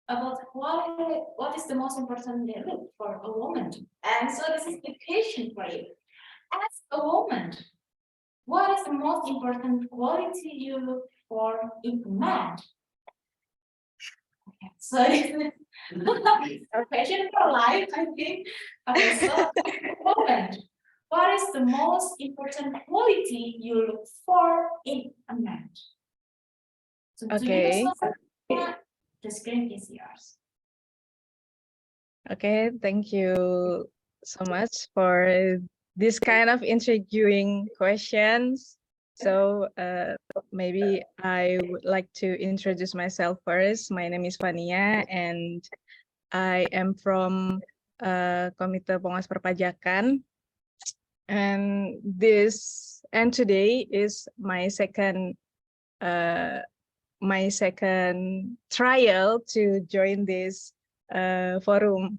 Speaker 6: about what is the most important they look for a woman. And so this is the question for you. As a woman, what is the most important quality you look for in a man? Okay, so this is a question for life, I think. Okay, so woman, what is the most important quality you look for in a man? So to you,
Speaker 10: Okay.
Speaker 6: the screen is yours.
Speaker 10: okay, thank you so much for this kind of intriguing questions. So maybe I would like to introduce myself first. My name is Fania and I am from Komite Pengawas Perpajakan. And today is my second trial to join this forum.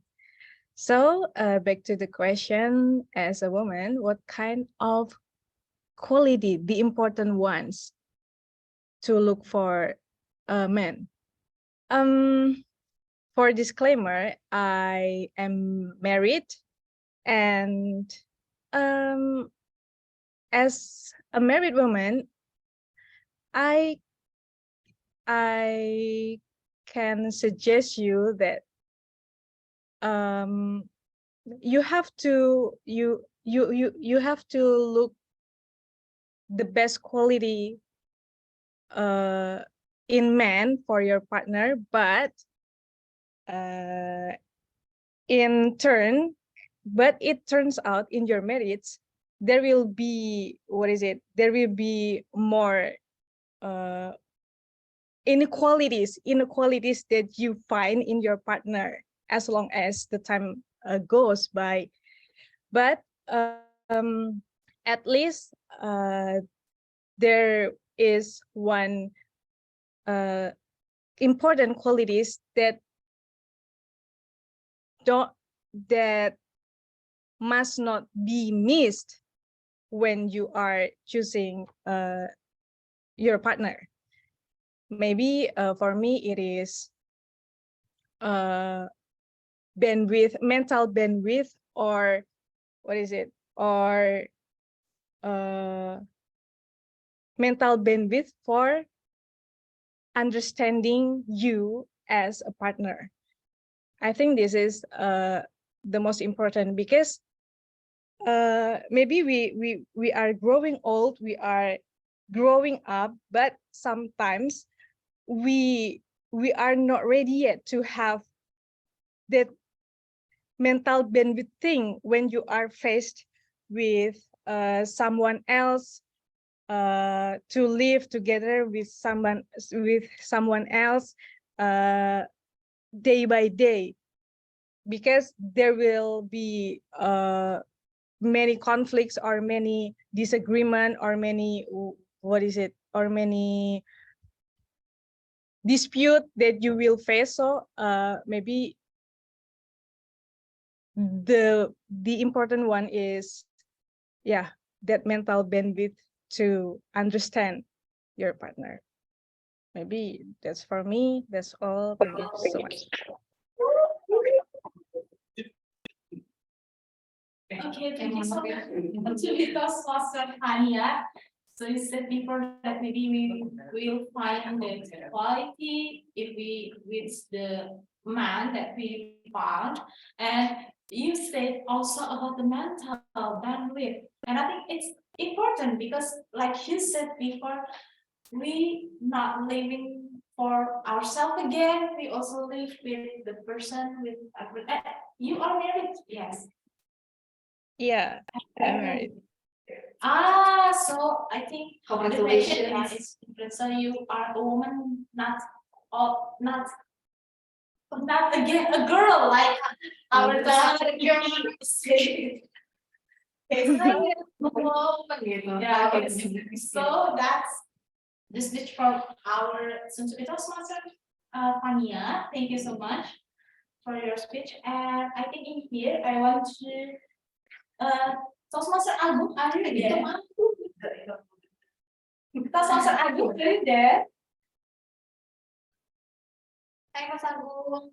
Speaker 10: So back to the question, as a woman, what kind of quality, the important ones to look for a man? For disclaimer, I am married, and as a married woman, I can suggest you that you have to look the best quality in man for your partner, but it turns out in your marriage there will be more inequalities that you find in your partner as long as the time goes by. But at least there is one important qualities that must not be missed when you are choosing your partner. Maybe for me it is mental bandwidth, or mental bandwidth for understanding you as a partner. I think this is the most important, because maybe we are growing old, we are growing up, but sometimes we are not ready yet to have that mental bandwidth thing when you are faced with someone else, to live together with someone else day by day, because there will be many conflicts or many disagreement or many or many dispute that you will face. So maybe the important one is, yeah, that mental bandwidth to understand your partner. Maybe that's for me. That's all. Thank you so much.
Speaker 6: Okay, thank you so much. To because Master Ania. So you said before that maybe we will find the quality if we with the man that we found, and you said also about the mental bandwidth, and I think it's important because, like you said before, we not living for ourselves again. We also live with the person with. You are married, yes.
Speaker 10: Yeah, I'm married.
Speaker 6: So I think the question
Speaker 1: Congratulations.
Speaker 6: is different. So you are a woman, not again a girl like our daughter girl say. Okay, yeah, okay. So that's the speech from our Sunsubi Toastmaster, Fania. Thank you so much for your speech. And I think in here I want to Toastmaster Agung, are you there? Toastmaster Agung, are you there?
Speaker 1: Hi, Mas Agung.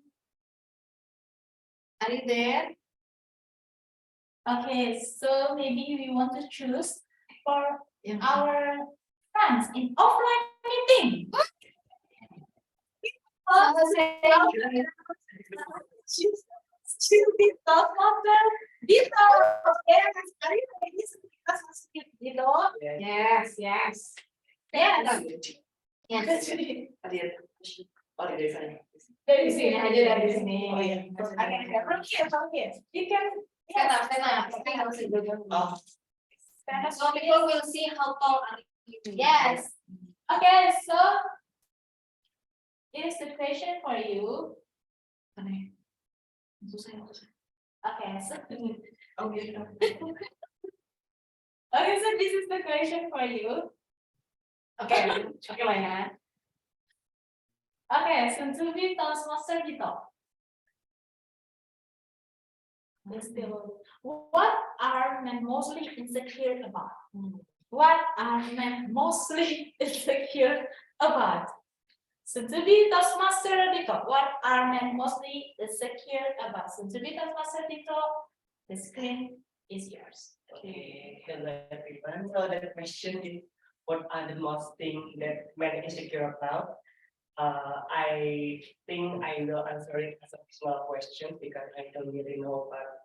Speaker 1: Are you there?
Speaker 6: Okay, so maybe we want to choose for our friends in offline meeting. Choose the Toastmaster Dito. Yes, are you ready to Toastmaster Dito? Yes, yes. Yes. Yes. Dari sini aja, dari sini. From here. You can
Speaker 1: Stand up, stand up.
Speaker 6: stand up.
Speaker 1: So people will see how tall are you.
Speaker 6: Yes. Okay, so here's the question for you. Okay, so okay, so this is the question for you. Okay, okay lah ya. Okay, Sunsubi Toastmaster gitu. What are men mostly insecure about? What are men mostly insecure about? Sunsubi Toastmaster Dito, what are men mostly insecure about? Sunsubi Toastmaster Dito, the screen is yours.
Speaker 11: Okay, hello everyone. So the question is, what are the most things that men insecure about? I think I will answer it as a personal question because I don't really know about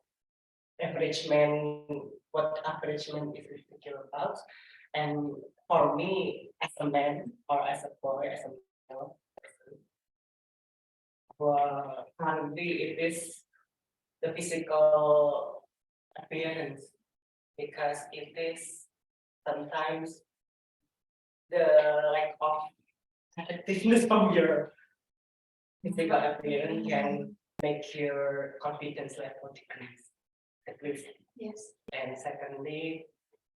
Speaker 11: average man, what average man is insecure about. And for me, as a man or as a boy, as a male, currently it is the physical appearance, because it is sometimes the lack of attractiveness from your physical appearance can make your confidence level decrease, at least.
Speaker 6: Yes.
Speaker 11: And secondly,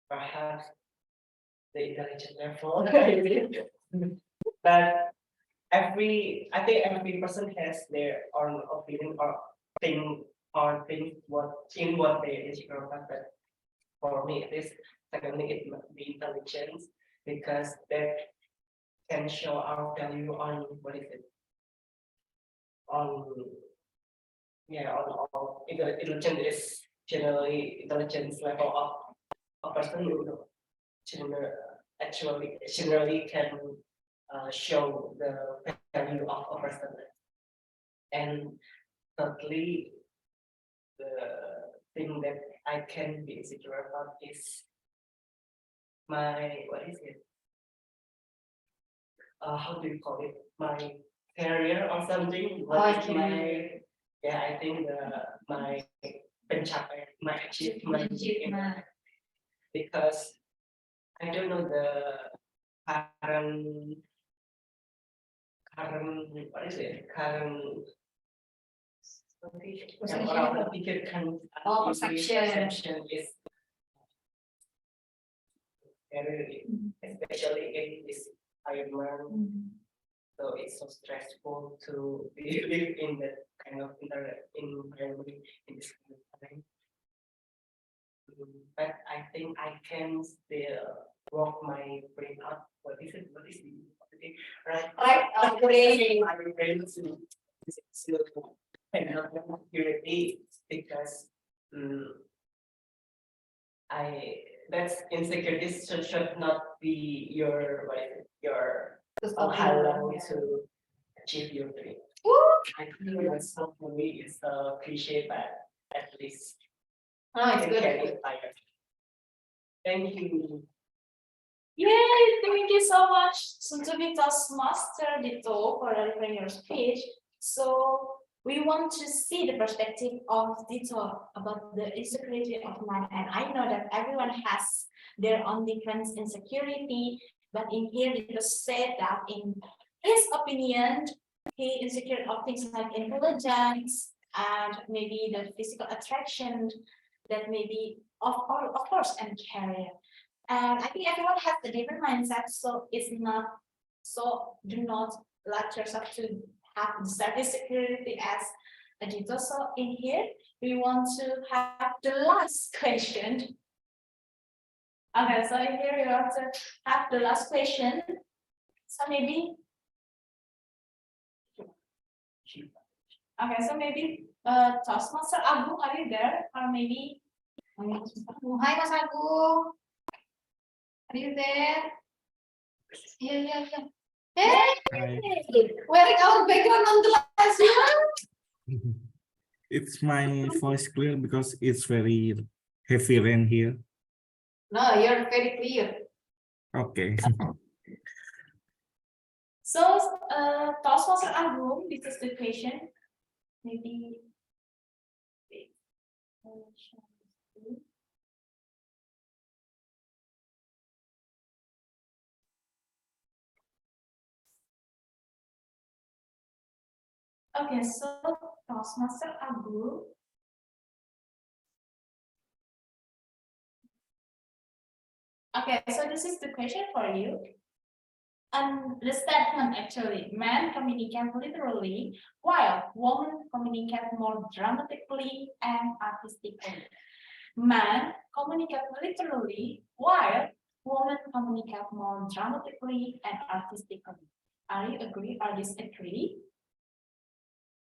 Speaker 11: perhaps the intelligence level. But I think every person has their own opinion or think what they insecure about. But for me, it is secondly it must be intelligence, because that can show our value on what is it, on intelligence is generally intelligence level of a person, generally can show the value of a person. And thirdly, the thing that I can be insecure about is my, what is it? How do you call it? My career or something? What is my, yeah, I think my pencapaian, my achievement, because I don't know the current, what is it? Current yang orang pikirkan perception is very, especially in this environment. So it's so stressful to live in that kind of environment in this kind of time. But I think I can still work my brain out. What is it? What is the right? My brain is still kind of security because that's insecurity should not be your your halang to achieve your dream. I think that's not for me is a cliche, but at least
Speaker 1: It's
Speaker 11: it
Speaker 1: good.
Speaker 11: can inspire. Thank you.
Speaker 6: Yay, thank you so much, Suntubi Toastmaster Dito, for delivering your speech. So we want to see the perspective of Dito about the insecurity of man. And I know that everyone has their own different insecurity, but in here Dito said that in his opinion, he insecure of things like intelligence and maybe the physical attraction that maybe of course and career. And I think everyone has a different mindset, so it's not, so do not let yourself to have the same insecurity as a Dito. So in here, we want to have the last question. Okay, so in here we want to have the last question. So maybe, okay, so maybe Toastmaster Agung, are you there? Or maybe,
Speaker 1: Hai Mas Agung. Are you there? Yeah. Hey, wearing our background on the last one.
Speaker 12: It's my voice clear because it's very heavy rain here.
Speaker 1: No, you're very clear.
Speaker 12: Okay.
Speaker 6: so Toastmaster Agung, this is the question. Maybe. Okay, so Toastmaster Agung. Okay, so this is the question for you. And the statement actually, men communicate literally, while women communicate more dramatically and artistically. Men communicate literally, while women communicate more dramatically and artistically. Are you agree or disagree?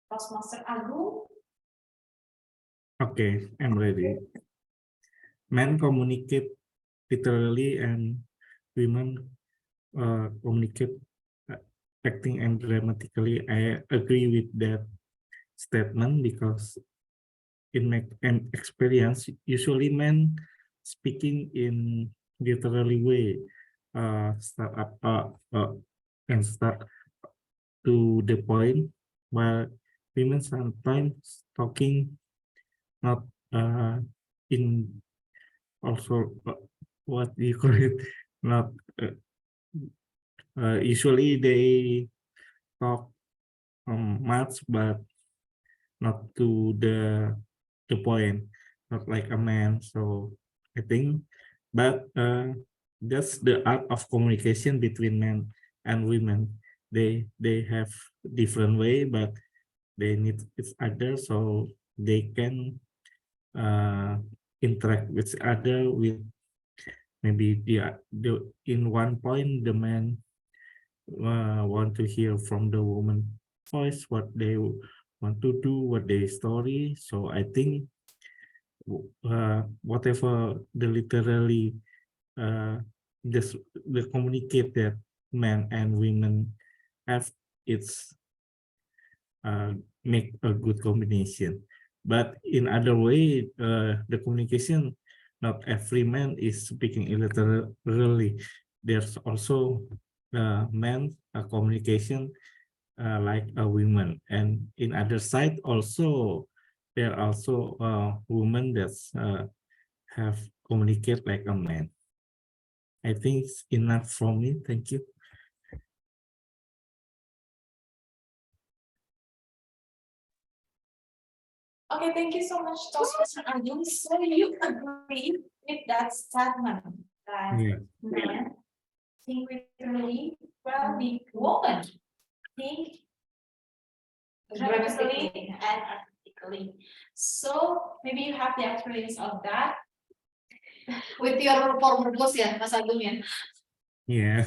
Speaker 6: Toastmaster Agung.
Speaker 12: Okay, I'm ready. Men communicate literally and women communicate acting and dramatically. I agree with that statement because in my experience, usually men speaking in literally way, start and start to the point, while women sometimes talking not in also what do you call it, not usually they talk much but not to the point, not like a man. So I think, but that's the art of communication between men and women. They have different way, but they need each other so they can interact with each other with maybe the in one point the man want to hear from the woman voice what they want to do, what their story. So I think whatever the literally this the communicate that men and women have, it's make a good combination. But in other way, the communication, not every man is speaking illiterally. There's also men communication like a woman, and in other side also there are also women that have communicate like a man. I think it's enough from me. Thank you.
Speaker 6: Okay, thank you so much, Toastmaster Agung. So you agree with that statement that
Speaker 12: Yeah.
Speaker 6: men think literally, well, the woman think grammatically and artistically. So maybe you have the experience of that.
Speaker 1: With your former boss ya, Mas Agung ya.
Speaker 12: Yeah.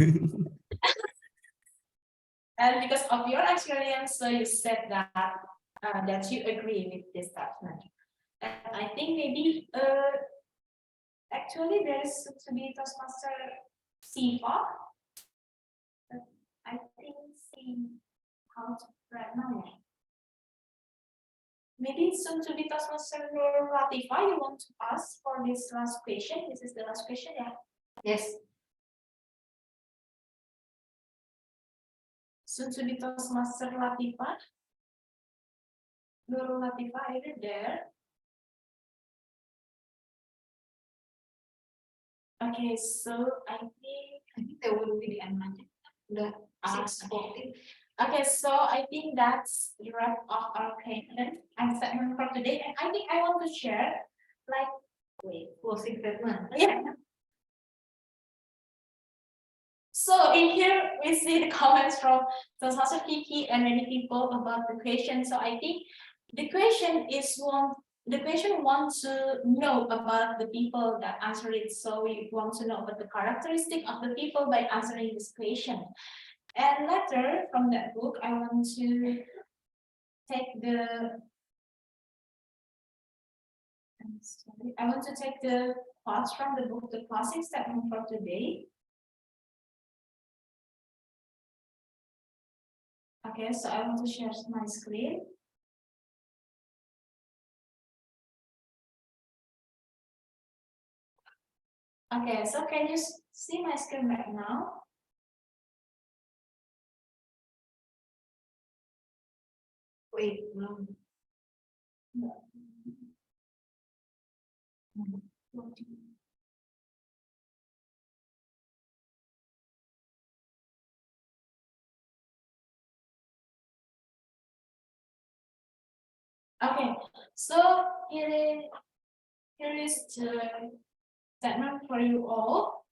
Speaker 6: And because of your experience, so you said that that you agree with this statement. And I think maybe actually there is to be Toastmaster Siva. I think see how to write now. Maybe soon to be Toastmaster Nur Latifa, you want to ask for this last question? This is the last question, yeah.
Speaker 1: Yes.
Speaker 6: Soon to be Toastmaster Latifa. Nur Latifa, are you there? Okay, so I think
Speaker 1: They will be the end aja. Udah 6:40.
Speaker 6: Okay, so I think that's the wrap of our statement and segment for today. And I think I want to share like
Speaker 1: Closing statement.
Speaker 6: yeah. So in here we see the comments from Toastmaster Kiki and many people about the question. So I think the question wants to know about the people that answer it. So we want to know about the characteristic of the people by answering this question. And later from that book, I want to take the quotes from the book, the closing statement for today. Okay, so I want to share my screen. Okay, so can you see my screen right now?
Speaker 1: Wait, no.
Speaker 6: Okay, so here is the statement for you all.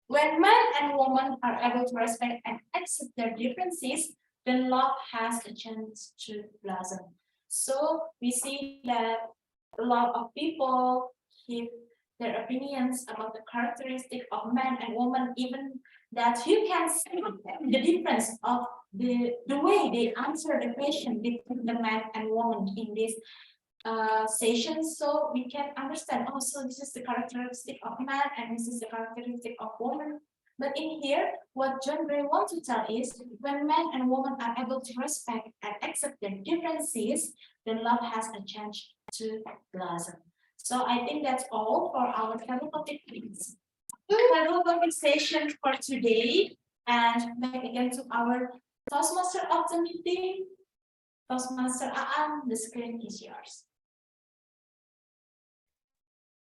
Speaker 6: When man and woman are able to respect and accept their differences, then love has a chance to blossom. So we see that a lot of people give their opinions about the characteristic of man and woman, even that you can see the difference of the way they answer the question between the man and woman in this session, so we can understand also this is the characteristic of man and this is the characteristic of woman. But in here, what John Gray wants to tell is when man and woman are able to respect and accept their differences, then love has a chance to blossom. So I think that's all for our table topic session for today. And back again to our Toastmaster of the meeting. Toastmaster Aan, the screen is yours.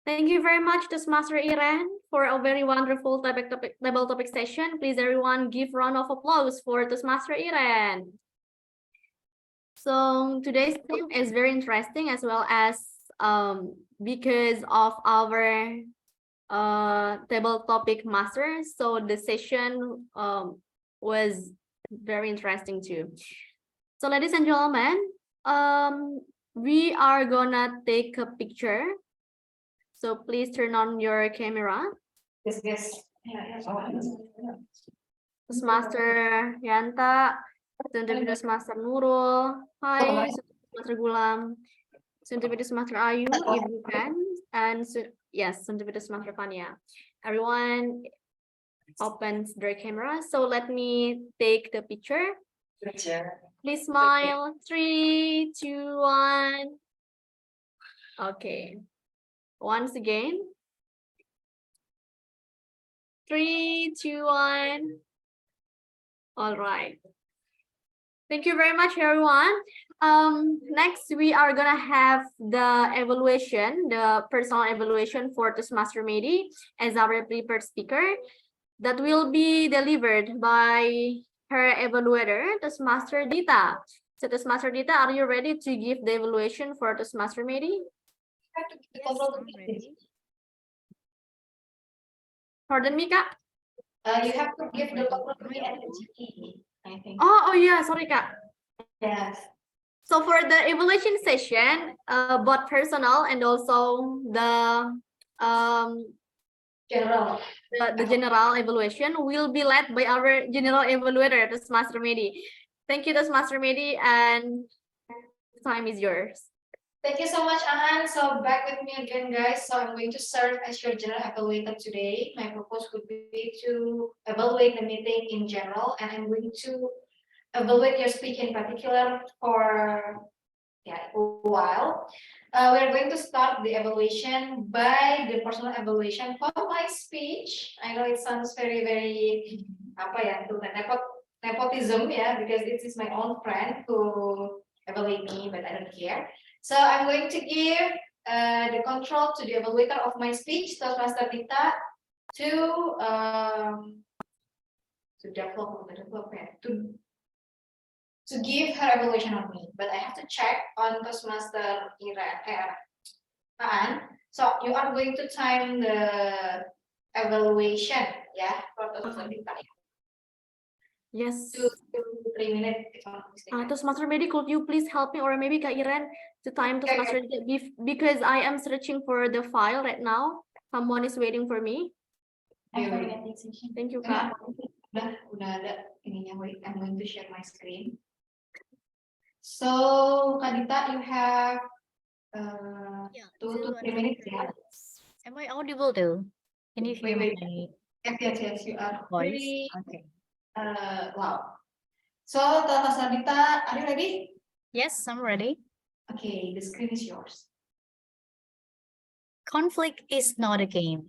Speaker 3: Thank you very much, Toastmaster Iren, for a very wonderful table topic session. Please, everyone, give round of applause for Toastmaster Iren. So today's theme is very interesting, as well as because of our table topic master. So the session was very interesting too. So ladies and gentlemen, we are gonna take a picture. So please turn on your camera.
Speaker 1: Yes.
Speaker 3: Toastmaster Yanta, Toastmaster Nurul, hi, Toastmaster Gulam, Toastmaster Ayu, Ibu Ken, and yes, Toastmaster Fania. Everyone opens their camera. So let me take the picture. Please smile. 3, 2, 1. Okay. Once again. 3, 2, 1. All right. Thank you very much, everyone. Next, we are gonna have the evaluation, the personal evaluation for Toastmaster Medi as our prepared speaker that will be delivered by her evaluator, Toastmaster Dita. So Toastmaster Dita, are you ready to give the evaluation for Toastmaster Medi?
Speaker 1: Yes, I'm ready.
Speaker 3: Pardon me, Kak?
Speaker 1: You have to give the control to me and the GE, I think.
Speaker 3: Oh yeah, sorry, Kak.
Speaker 1: Yes.
Speaker 3: So for the evaluation session, both personal and also the
Speaker 1: General.
Speaker 3: the general evaluation will be led by our general evaluator, Toastmaster Medi. Thank you, Toastmaster Medi, and the time is yours.
Speaker 1: Thank you so much, Anne. So back with me again, guys. So I'm going to serve as your general evaluator today. My purpose would be to evaluate the meeting in general, and I'm going to evaluate your speech in particular for a while. We're going to start the evaluation by the personal evaluation for my speech. I know it sounds very apa ya, nepotism, yeah, because this is my own friend who evaluate me, but I don't care. So I'm going to give the control to the evaluator of my speech, Toastmaster Dita, to develop to give her evaluation of me, but I have to check on Toastmaster Aan. So you are going to time the evaluation, yeah, for Toastmaster Dita.
Speaker 3: Yes.
Speaker 1: 2 to 3 minutes. If I'm not mistaken.
Speaker 3: Toastmaster Medi, could you please help me, or maybe Kak Iren, to time Toastmaster Dita, because I am searching for the file right now. Someone is waiting for me. Thank you, Kak.
Speaker 1: Udah ada ininya. Wait, I'm going to share my screen. So, Kak Dita, you have 2 to 3 minutes. Yeah.
Speaker 5: Am I audible though? Can you hear
Speaker 1: Wait.
Speaker 5: my
Speaker 1: Yes, you are
Speaker 5: voice?
Speaker 1: pretty
Speaker 5: Okay.
Speaker 1: loud. So, Toastmaster Dita, are you ready?
Speaker 5: Yes, I'm ready.
Speaker 1: Okay, the screen is yours.
Speaker 5: Conflict is not a game.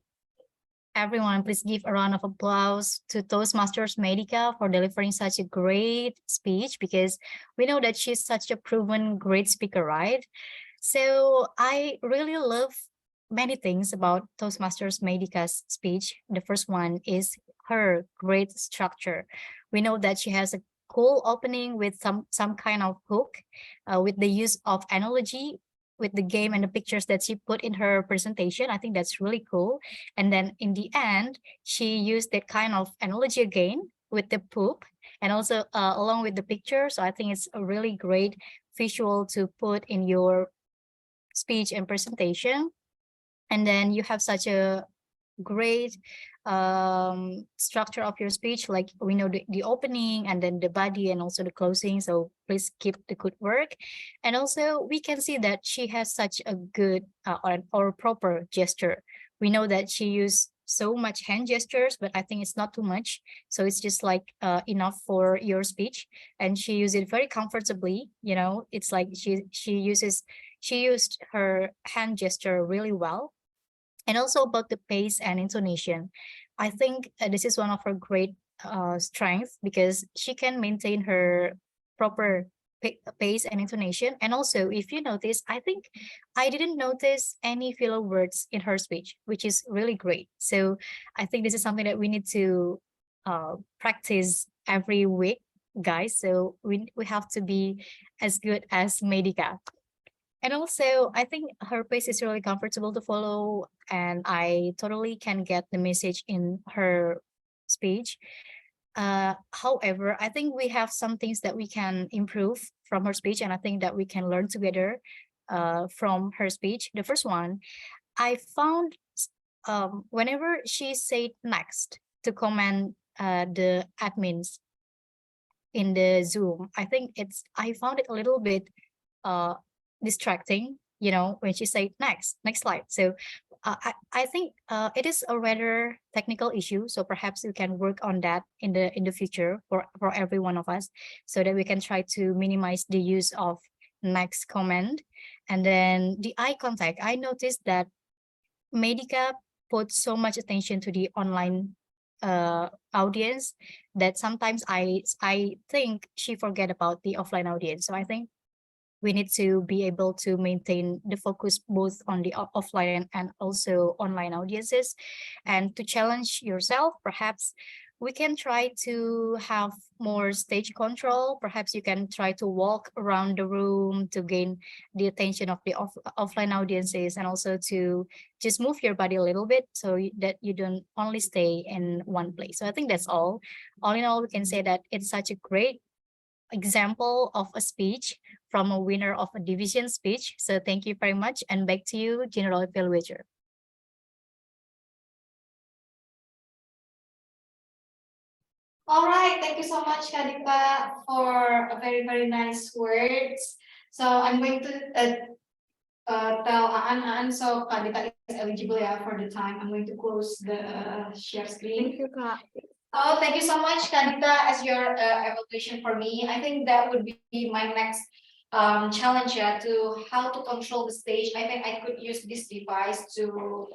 Speaker 5: Everyone, please give a round of applause to Toastmasters Medica for delivering such a great speech, because we know that she's such a proven great speaker, right? So I really love many things about Toastmasters Medica's speech. The first one is her great structure. We know that she has a cool opening with some kind of hook, with the use of analogy, with the game and the pictures that she put in her presentation. I think that's really cool. And then in the end, she used that kind of analogy again with the poop, and also along with the picture. So I think it's a really great visual to put in your speech and presentation. And then you have such a great structure of your speech, like we know the opening and then the body and also the closing. So please keep the good work. And also we can see that she has such a good or proper gesture. We know that she used so much hand gestures, but I think it's not too much, so it's just like enough for your speech. And she used it very comfortably, you know. It's like she used her hand gesture really well. And also about the pace and intonation, I think this is one of her great strengths, because she can maintain her proper pace and intonation. And also, if you notice, I think I didn't notice any filler words in her speech, which is really great. So I think this is something that we need to practice every week, guys. So we have to be as good as Medica. And also, I think her pace is really comfortable to follow, and I totally can get the message in her speech. However, I think we have some things that we can improve from her speech, and I think that we can learn together from her speech. The first one, I found whenever she said next to comment the admins in the Zoom, I think I found it a little bit distracting, you know, when she said next slide. So I think it is a rather technical issue, so perhaps we can work on that in the future for every one of us, so that we can try to minimize the use of next comment. And then the eye contact, I noticed that Medica put so much attention to the online audience that sometimes I think she forget about the offline audience. So I think we need to be able to maintain the focus both on the offline and also online audiences. And to challenge yourself, perhaps we can try to have more stage control. Perhaps you can try to walk around the room to gain the attention of the offline audiences, and also to just move your body a little bit so that you don't only stay in one place. So I think that's all. All in all, we can say that it's such a great example of a speech from a winner of a division speech. So thank you very much, and back to you, General Evaluator.
Speaker 1: All right, thank you so much, Kadita, for a very nice words. So I'm going to tell Aan, so Kadita is eligible for the time. I'm going to close the share screen.
Speaker 3: Thank you, Kak.
Speaker 1: Oh, thank you so much, Kadita, as your evaluation for me. I think that would be my next challenge to how to control the stage. I think I could use this device to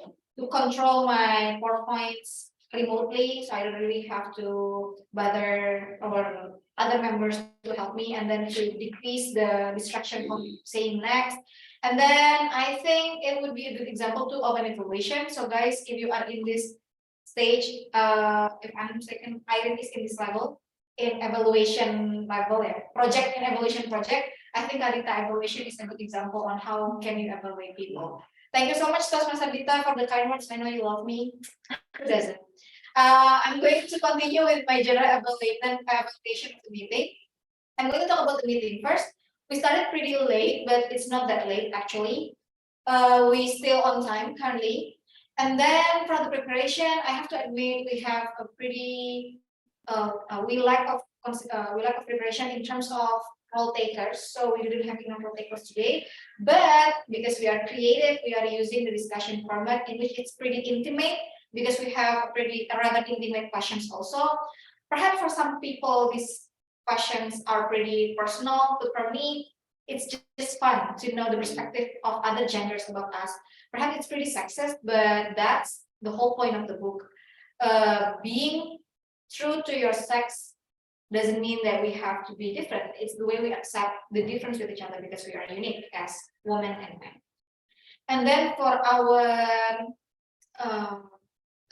Speaker 1: control my PowerPoints remotely, so I don't really have to bother our other members to help me, and then to decrease the distraction from saying next. And then I think it would be a good example too of an evaluation. So guys, if you are in this stage, if I'm second, Irene is in this level, in evaluation level, project and evaluation project, I think Adita evaluation is a good example on how can you evaluate people. Thank you so much, Toastmaster Adita, for the kind words. I know you love me. Who doesn't? I'm going to continue with my general evaluation of the meeting. I'm going to talk about the meeting first. We started pretty late, but it's not that late actually. We still on time currently. And then for the preparation, I have to admit we have a pretty we lack of preparation in terms of role takers. So we didn't have enough role takers today. But because we are creative, we are using the discussion format in which it's pretty intimate, because we have rather intimate questions also. Perhaps for some people, these questions are pretty personal, but for me, it's just fun to know the perspective of other genders about us. Perhaps it's pretty sexist, but that's the whole point of the book. Being true to your sex doesn't mean that we have to be different. It's the way we accept the difference with each other, because we are unique as women and men. And then for our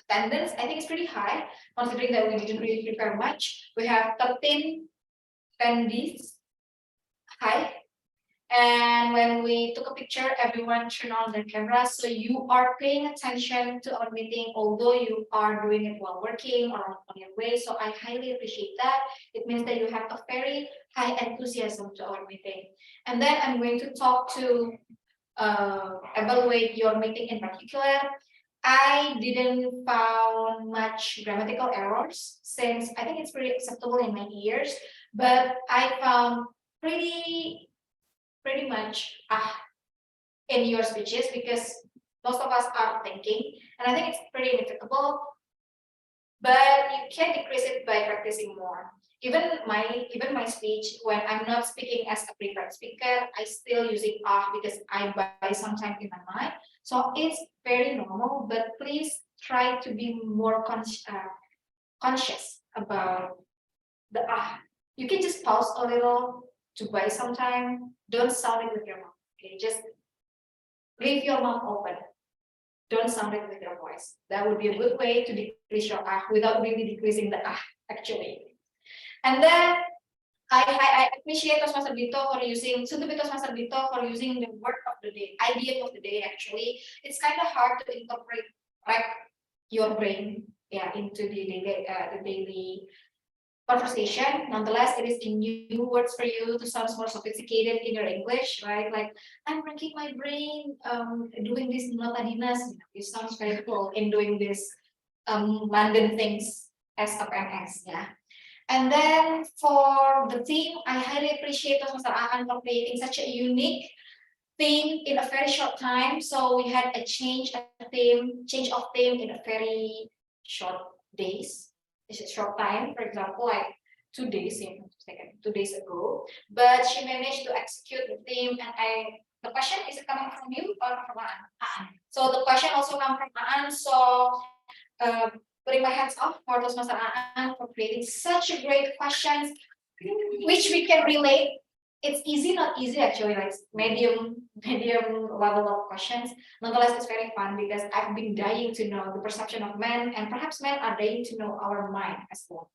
Speaker 1: attendance, I think it's pretty high, considering that we didn't really prepare much. We have 13 attendees. Hi. And when we took a picture, everyone turned on their camera. So you are paying attention to our meeting, although you are doing it while working or on your way. So I highly appreciate that. It means that you have a very high enthusiasm to our meeting. And then I'm going to talk to evaluate your meeting in particular. I didn't found much grammatical errors, since I think it's pretty acceptable in my ears, but I found pretty much in your speeches, because most of us are thinking, and I think it's pretty inevitable, but you can decrease it by practicing more. Even my speech, when I'm not speaking as a prepared speaker, I still using because I buy sometimes in my mind. So it's very normal, but please try to be more conscious about the You can just pause a little to buy some time. Don't sound it with your mouth. Okay, just leave your mouth open. Don't sound it with your voice. That would be a good way to decrease your without really decreasing the actually. And then I appreciate Toastmaster Dito for using Toastmaster Dito for using the word of the day, idea of the day. Actually, it's kind of hard to incorporate your brain into the daily conversation. Nonetheless, it is in new words for you to sound more sophisticated in your English, right? Like, I'm racking my brain doing this notadinas. It sounds very cool in doing this mundane things as a PNS, yeah. And then for the theme, I highly appreciate Mr. Aan for creating such a unique theme in a very short time. So we had a change of theme in a very short days. It's a short time. For example, like 2 days, if I'm not mistaken, 2 days ago. But she managed to execute the theme, and the question is coming from you or from Aan? So the question also comes from Aan. So putting my hands off for Toastmaster Aan for creating such a great questions, which we can relate. It's easy, not easy actually, like medium level of questions. Nonetheless, it's very fun because I've been dying to know the perception of men, and perhaps men are dying to know our mind as well.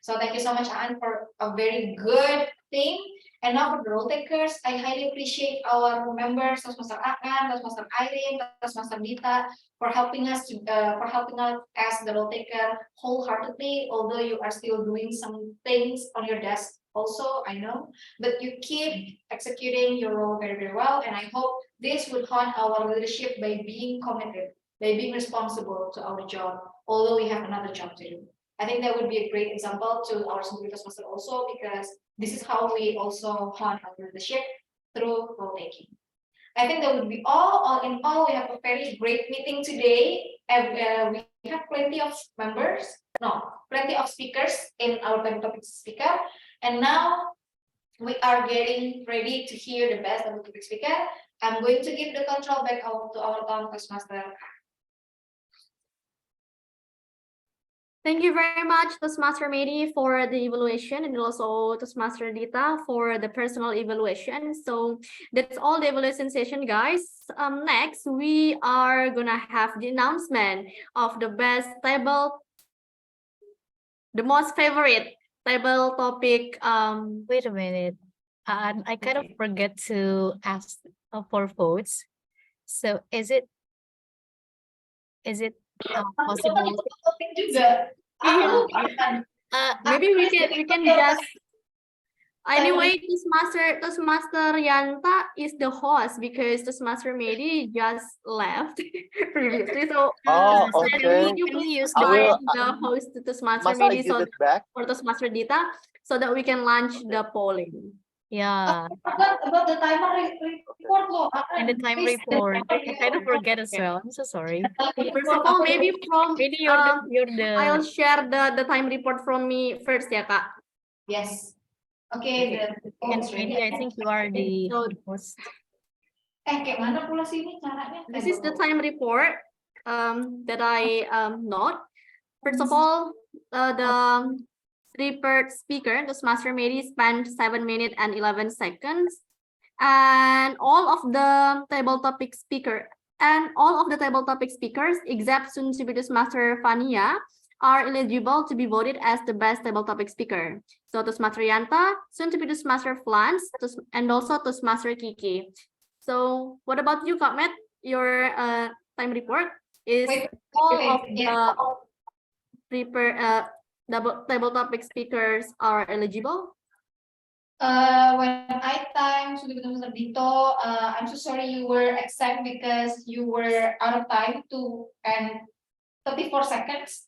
Speaker 1: So thank you so much, Anne, for a very good thing. And now for the role takers, I highly appreciate our members, Toastmaster Aan, Toastmaster Irene, Toastmaster Dita, for helping us as the role taker wholeheartedly. Although you are still doing some things on your desk, also I know, but you keep executing your role very, very well. And I hope this would hone our leadership by being committed, by being responsible to our job, although we have another job to do. I think that would be a great example to our Sendiritas Master also, because this is how we also hone our leadership through role taking. I think that would be all. All in all, we have a very great meeting today. We have plenty of plenty of speakers in our topic speaker. And now we are getting ready to hear the best of the topic speaker. I'm going to give the control back to our Toastmaster.
Speaker 3: Thank you very much, Toastmaster Medi, for the evaluation, and also Toastmaster Dita for the personal evaluation. So that's all the evaluation session, guys. Next, we are gonna have the announcement of the best table, the most favorite table topic.
Speaker 5: Wait a minute. I kind of forget to ask for votes. So is it possible?
Speaker 3: Maybe we can just. Anyway, Toastmaster Yanta is the host because Toastmaster Medi just left previously. So
Speaker 2: okay.
Speaker 3: you please
Speaker 5: use
Speaker 3: the host to Toastmaster
Speaker 2: Must I
Speaker 3: Medi
Speaker 2: give it back?
Speaker 3: or Toastmaster Dita so that we can launch the polling.
Speaker 5: Yeah,
Speaker 1: About the timer report, loh.
Speaker 5: and the time report. I kind of forget as well. I'm so sorry.
Speaker 3: First of all, maybe
Speaker 5: Maybe you're the
Speaker 3: I'll share the time report from me first, ya Kak.
Speaker 1: Yes. Okay.
Speaker 5: and Maybe I think you are the host.
Speaker 1: Kayak mana pula sini caranya?
Speaker 3: This is the time report that I note. First of all, the prepared speaker, the Toastmaster Medi, spent 7 minutes and 11 seconds. And all of the table topic speakers, except soon to be Toastmaster Fania, are eligible to be voted as the best table topic speaker. So Toastmaster Yanta, soon to be Toastmaster Flans, and also Toastmaster Kiki. So what about you, Kak Matt? Your time report is all of the table topic speakers are eligible?
Speaker 1: When I time sudah ketemu Mr. Dito, I'm so sorry you were exempt because you were out of time and 34 seconds.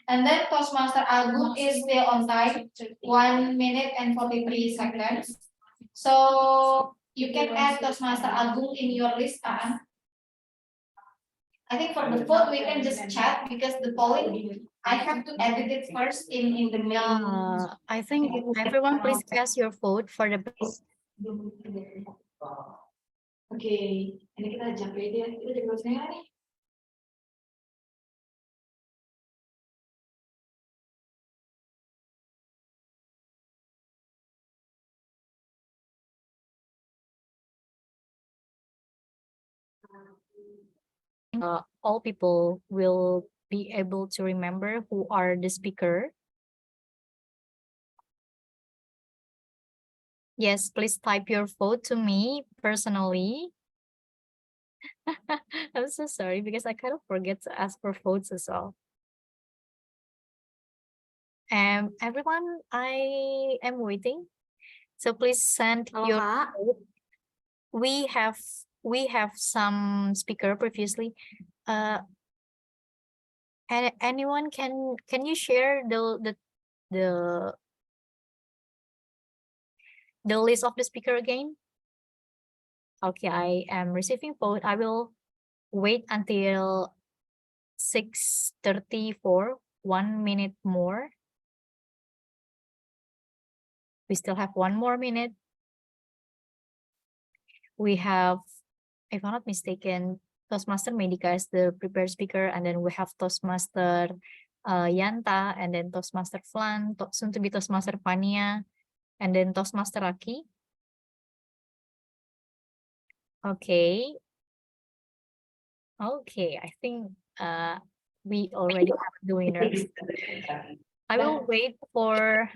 Speaker 1: And then Toastmaster Agung is still on time, 1 minute and 43 seconds. So you can add Toastmaster Agung in your list, Aan. I think for the vote we can just chat because the polling I have to edit it first in the main.
Speaker 5: I think everyone please cast your vote for the best.
Speaker 1: Oke, ini kita jump aja. Kita jadi bahasanya nih.
Speaker 5: All people will be able to remember who are the speaker. Yes, please type your vote to me personally. I'm so sorry because I kind of forget to ask for votes as well. Everyone, I am waiting. So please send your vote. We have some speaker previously. And anyone can you share the list of the speaker again? Okay, I am receiving vote. I will wait until 6:34, 1 minute more. We still have 1 more minute. We have, if I'm not mistaken, Toastmaster Medica is the prepared speaker, and then we have Toastmaster Yanta, and then Toastmaster Flan, soon to be Toastmaster Pania, and then Toastmaster Aki. Okay. Okay, I think we already have the winners. I will wait for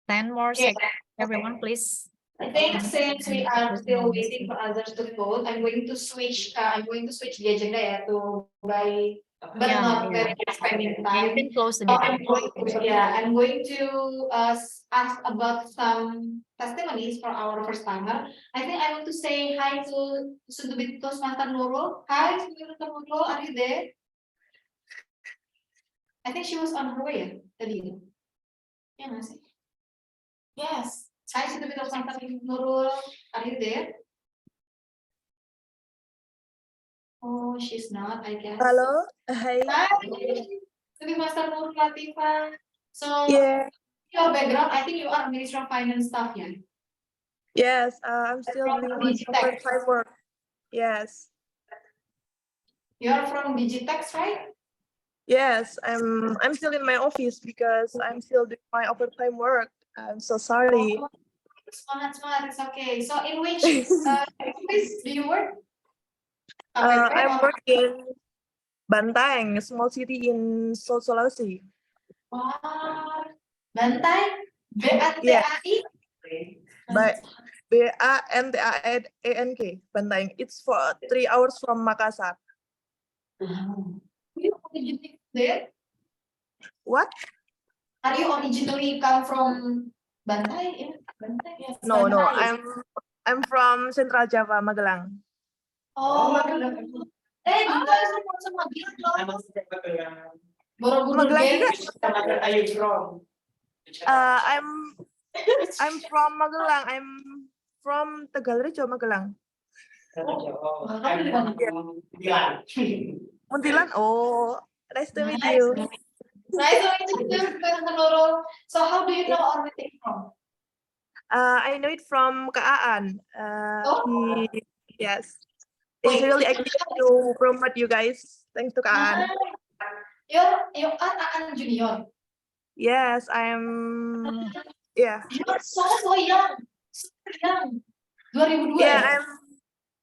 Speaker 5: 10 more
Speaker 1: Yeah.
Speaker 5: seconds. Everyone, please.
Speaker 1: I think since we are still waiting for others to vote, I'm going to switch the agenda to by, but
Speaker 5: Yeah,
Speaker 1: not
Speaker 5: yeah.
Speaker 1: very spending
Speaker 5: You
Speaker 1: time.
Speaker 5: can close the
Speaker 1: So
Speaker 5: meeting.
Speaker 1: I'm going to ask about some testimonies for our first timer. I think I want to say hi to Sundubit Toastmaster Nurul. Hi, Sundubit Nurul, are you there? I think she was on her way tadi. Yeah, nggak sih? Yes. Hi, Sundubit Toastmaster Nurul, are you there? Oh, she's not, I guess.
Speaker 13: Hello, hi.
Speaker 1: Hi, Sundubit Master Nurul Latifah. So
Speaker 13: Yeah,
Speaker 1: your background, I think you are Minister of Finance staff, yeah?
Speaker 13: yes, I'm still
Speaker 1: From
Speaker 13: doing my
Speaker 1: Digitex.
Speaker 13: part-time work. Yes,
Speaker 1: You're from Digitex, right?
Speaker 13: yes, I'm still in my office because I'm still doing my overtime work. I'm so sorry.
Speaker 1: Oh, semangat, it's okay. So in which office do you work?
Speaker 13: I'm working Banteng, a small city in South Sulawesi.
Speaker 1: Wow, Bantai,
Speaker 13: Yeah,
Speaker 1: BATAI.
Speaker 13: but Bantank, Banteng. It's for 3 hours from Makassar.
Speaker 1: You originally there?
Speaker 13: What?
Speaker 1: Are you originally come from Bantai? Yeah, Bantai. Yes,
Speaker 13: No,
Speaker 1: Bantai.
Speaker 13: I'm from Central Java, Magelang.
Speaker 1: Oh, Magelang. Juga sama Magelang loh. Borobudur
Speaker 13: Magelang
Speaker 1: Gang.
Speaker 13: juga.
Speaker 11: Are you from?
Speaker 13: I'm from Magelang. I'm from Tegalrejo, Magelang.
Speaker 11: Oh, I'm from Milan.
Speaker 13: Muntilan. Oh, nice to meet
Speaker 1: Nice.
Speaker 13: you.
Speaker 1: Nice to meet you too, Mr. Nurul. So how do you know our meeting from?
Speaker 13: I know it from Kaan.
Speaker 1: Oh.
Speaker 13: Yes,
Speaker 1: Wait.
Speaker 13: it's really active to promote you guys. Thanks to Kaan.
Speaker 1: You are Aan Junior.
Speaker 13: Yes, I'm. Yeah.
Speaker 1: You're so young. So young. 2002
Speaker 13: Yeah,
Speaker 1: ya?
Speaker 13: I'm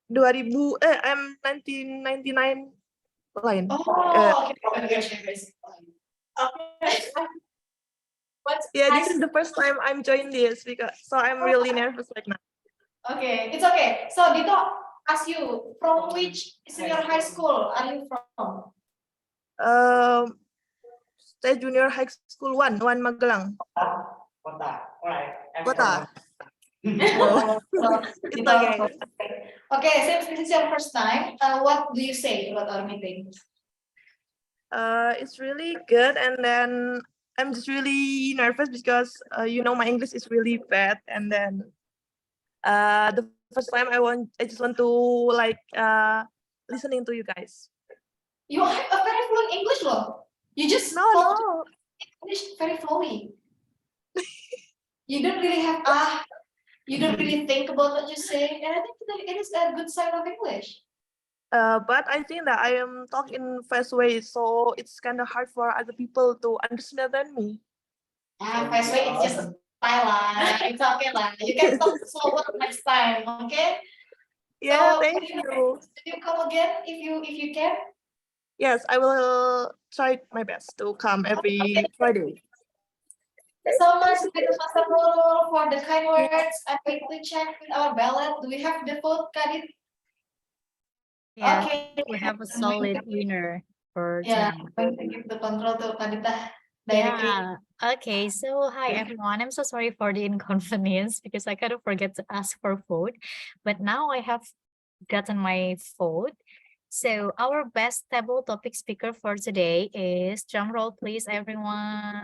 Speaker 13: 2000. I'm 1999 line.
Speaker 1: Oh, okay. What's
Speaker 13: Yeah, this is the first time I'm joining this because so I'm really nervous right now.
Speaker 1: Okay, it's okay. So Dito, ask you, from which senior high school are you from?
Speaker 13: State Junior High School 1 Magelang.
Speaker 11: Kota. Alright.
Speaker 13: Kota.
Speaker 1: Oh,
Speaker 13: It's
Speaker 1: Dito.
Speaker 13: okay.
Speaker 1: Okay, since this is your first time, what do you say about our meeting?
Speaker 13: It's really good, and then I'm just really nervous because my English is really bad, and then the first time I just want to like listening to you guys.
Speaker 1: You have a very fluent English, loh. You just
Speaker 13: No.
Speaker 1: English very flowy. You don't really have you don't really think about what you say, and I think that it is a good sign of English.
Speaker 13: But I think that I am talking in fast way, so it's kind of hard for other people to understand me.
Speaker 1: Fast way, it's just a style lah. It's okay lah. You can talk slower next time, okay?
Speaker 13: Yeah,
Speaker 1: So,
Speaker 13: thank you.
Speaker 1: Will you come again if you can?
Speaker 13: Yes, I will try my best to come every Friday.
Speaker 1: Thank you so much, Master Nurul, for the kind words. I'm going to check with our ballot. Do we have the vote, Kadit?
Speaker 5: Yeah,
Speaker 1: Okay.
Speaker 5: we have a solid winner for
Speaker 1: Yeah,
Speaker 5: tonight.
Speaker 1: I'm going to give the control to Kadita directly.
Speaker 5: Yeah. Okay. So hi everyone. I'm so sorry for the inconvenience because I kind of forget to ask for vote, but now I have gotten my vote. So our best table topic speaker for today is, drum roll please everyone.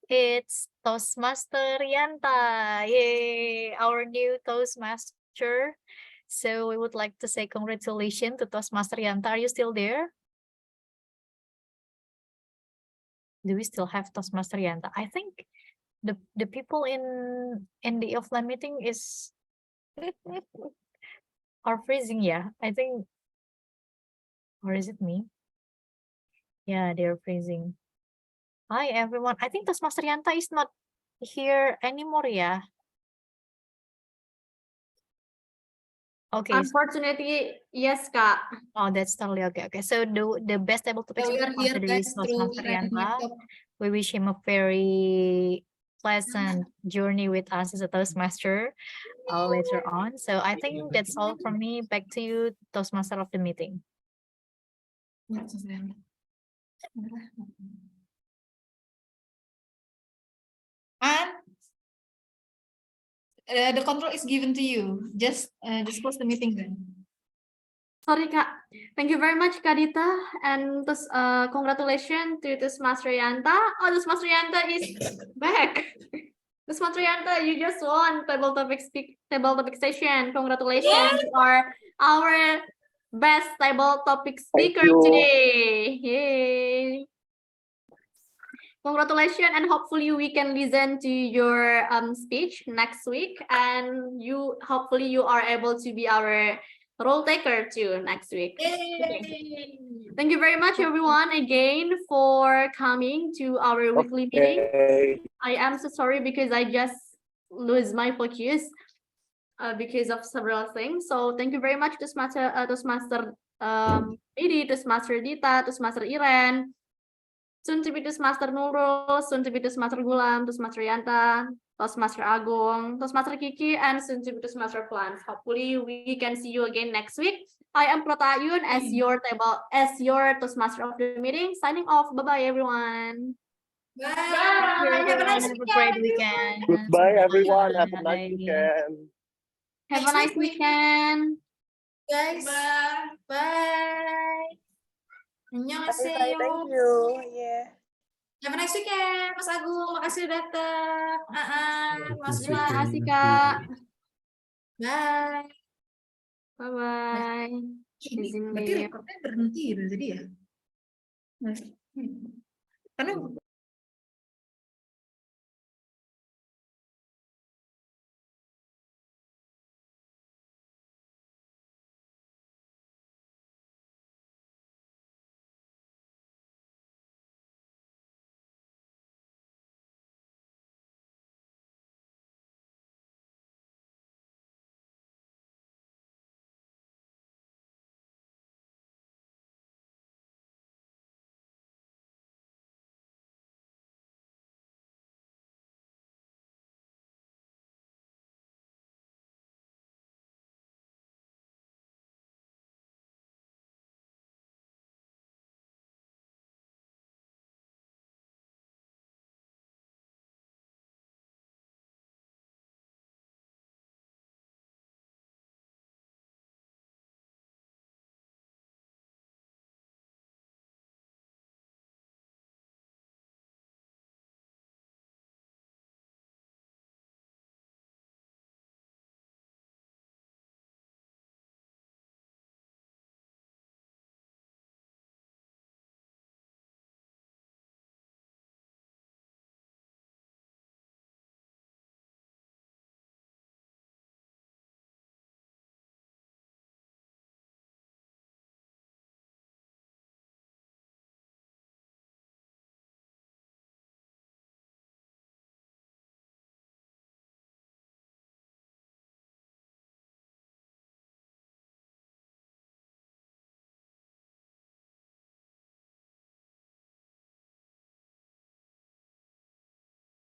Speaker 5: It's Toastmaster Yanta. Yay! Our new Toastmaster. So we would like to say congratulations to Toastmaster Yanta. Are you still there? Do we still have Toastmaster Yanta? I think the people in the offline meeting is are freezing, yeah. I think, or is it me? Yeah, they're freezing. Hi everyone. I think Toastmaster Yanta is not here anymore, yeah. Okay.
Speaker 3: Unfortunately, yes, Kak.
Speaker 5: Oh, that's totally okay. Okay, so the best table topics
Speaker 1: So we are
Speaker 5: for
Speaker 1: here
Speaker 5: today
Speaker 1: guys
Speaker 5: is
Speaker 1: through
Speaker 5: Toastmaster
Speaker 1: random
Speaker 5: Yanta.
Speaker 1: laptop.
Speaker 5: We wish him a very pleasant journey with us as a Toastmaster later on. So I think that's all from me. Back to you, Toastmaster of the meeting.
Speaker 1: And the control is given to you. Just close the meeting then.
Speaker 3: Sorry, Kak. Thank you very much, Kak Dita. And congratulations to Toastmaster Yanta. Oh, Toastmaster Yanta is back. Toastmaster Yanta, you just won table topic session. Congratulations. You are our best table topic speaker
Speaker 2: you.
Speaker 3: today. Yay. Congratulations, and hopefully we can listen to your speech next week, and hopefully you are able to be our role taker too next week. Okay. Thank you very much everyone again for coming to our weekly meeting. I am so sorry because I just lose my focus because of several things. So thank you very much Toastmaster Didi, Toastmaster Dita, Toastmaster Iren, soon to be Toastmaster Nurul, soon to be Toastmaster Gulam, Toastmaster Yanta, Toastmaster Agung, Toastmaster Kiki, and soon to be Toastmaster Plans. Hopefully we can see you again next week. I am Protayun as your Toastmaster of the meeting. Signing off. Bye-bye everyone.
Speaker 1: Bye.
Speaker 5: Thank you,
Speaker 1: Have a
Speaker 5: everyone.
Speaker 1: nice
Speaker 5: Have a
Speaker 1: weekend.
Speaker 5: great weekend.
Speaker 2: Goodbye, everyone. Have a
Speaker 5: Bye.
Speaker 2: nice weekend.
Speaker 3: Have a nice weekend.
Speaker 1: Guys. Bye. Bye. Annyeonghaseyo.
Speaker 13: Thank you. Yeah.
Speaker 1: Have a nice weekend, Mas Agung. Makasih udah datang. Mas
Speaker 3: Terima
Speaker 1: Gulam.
Speaker 3: kasih, Kak.
Speaker 1: Bye.
Speaker 3: Bye-bye. Izin
Speaker 1: Berarti
Speaker 3: leave.
Speaker 1: recordnya berhenti jadi ya? Karena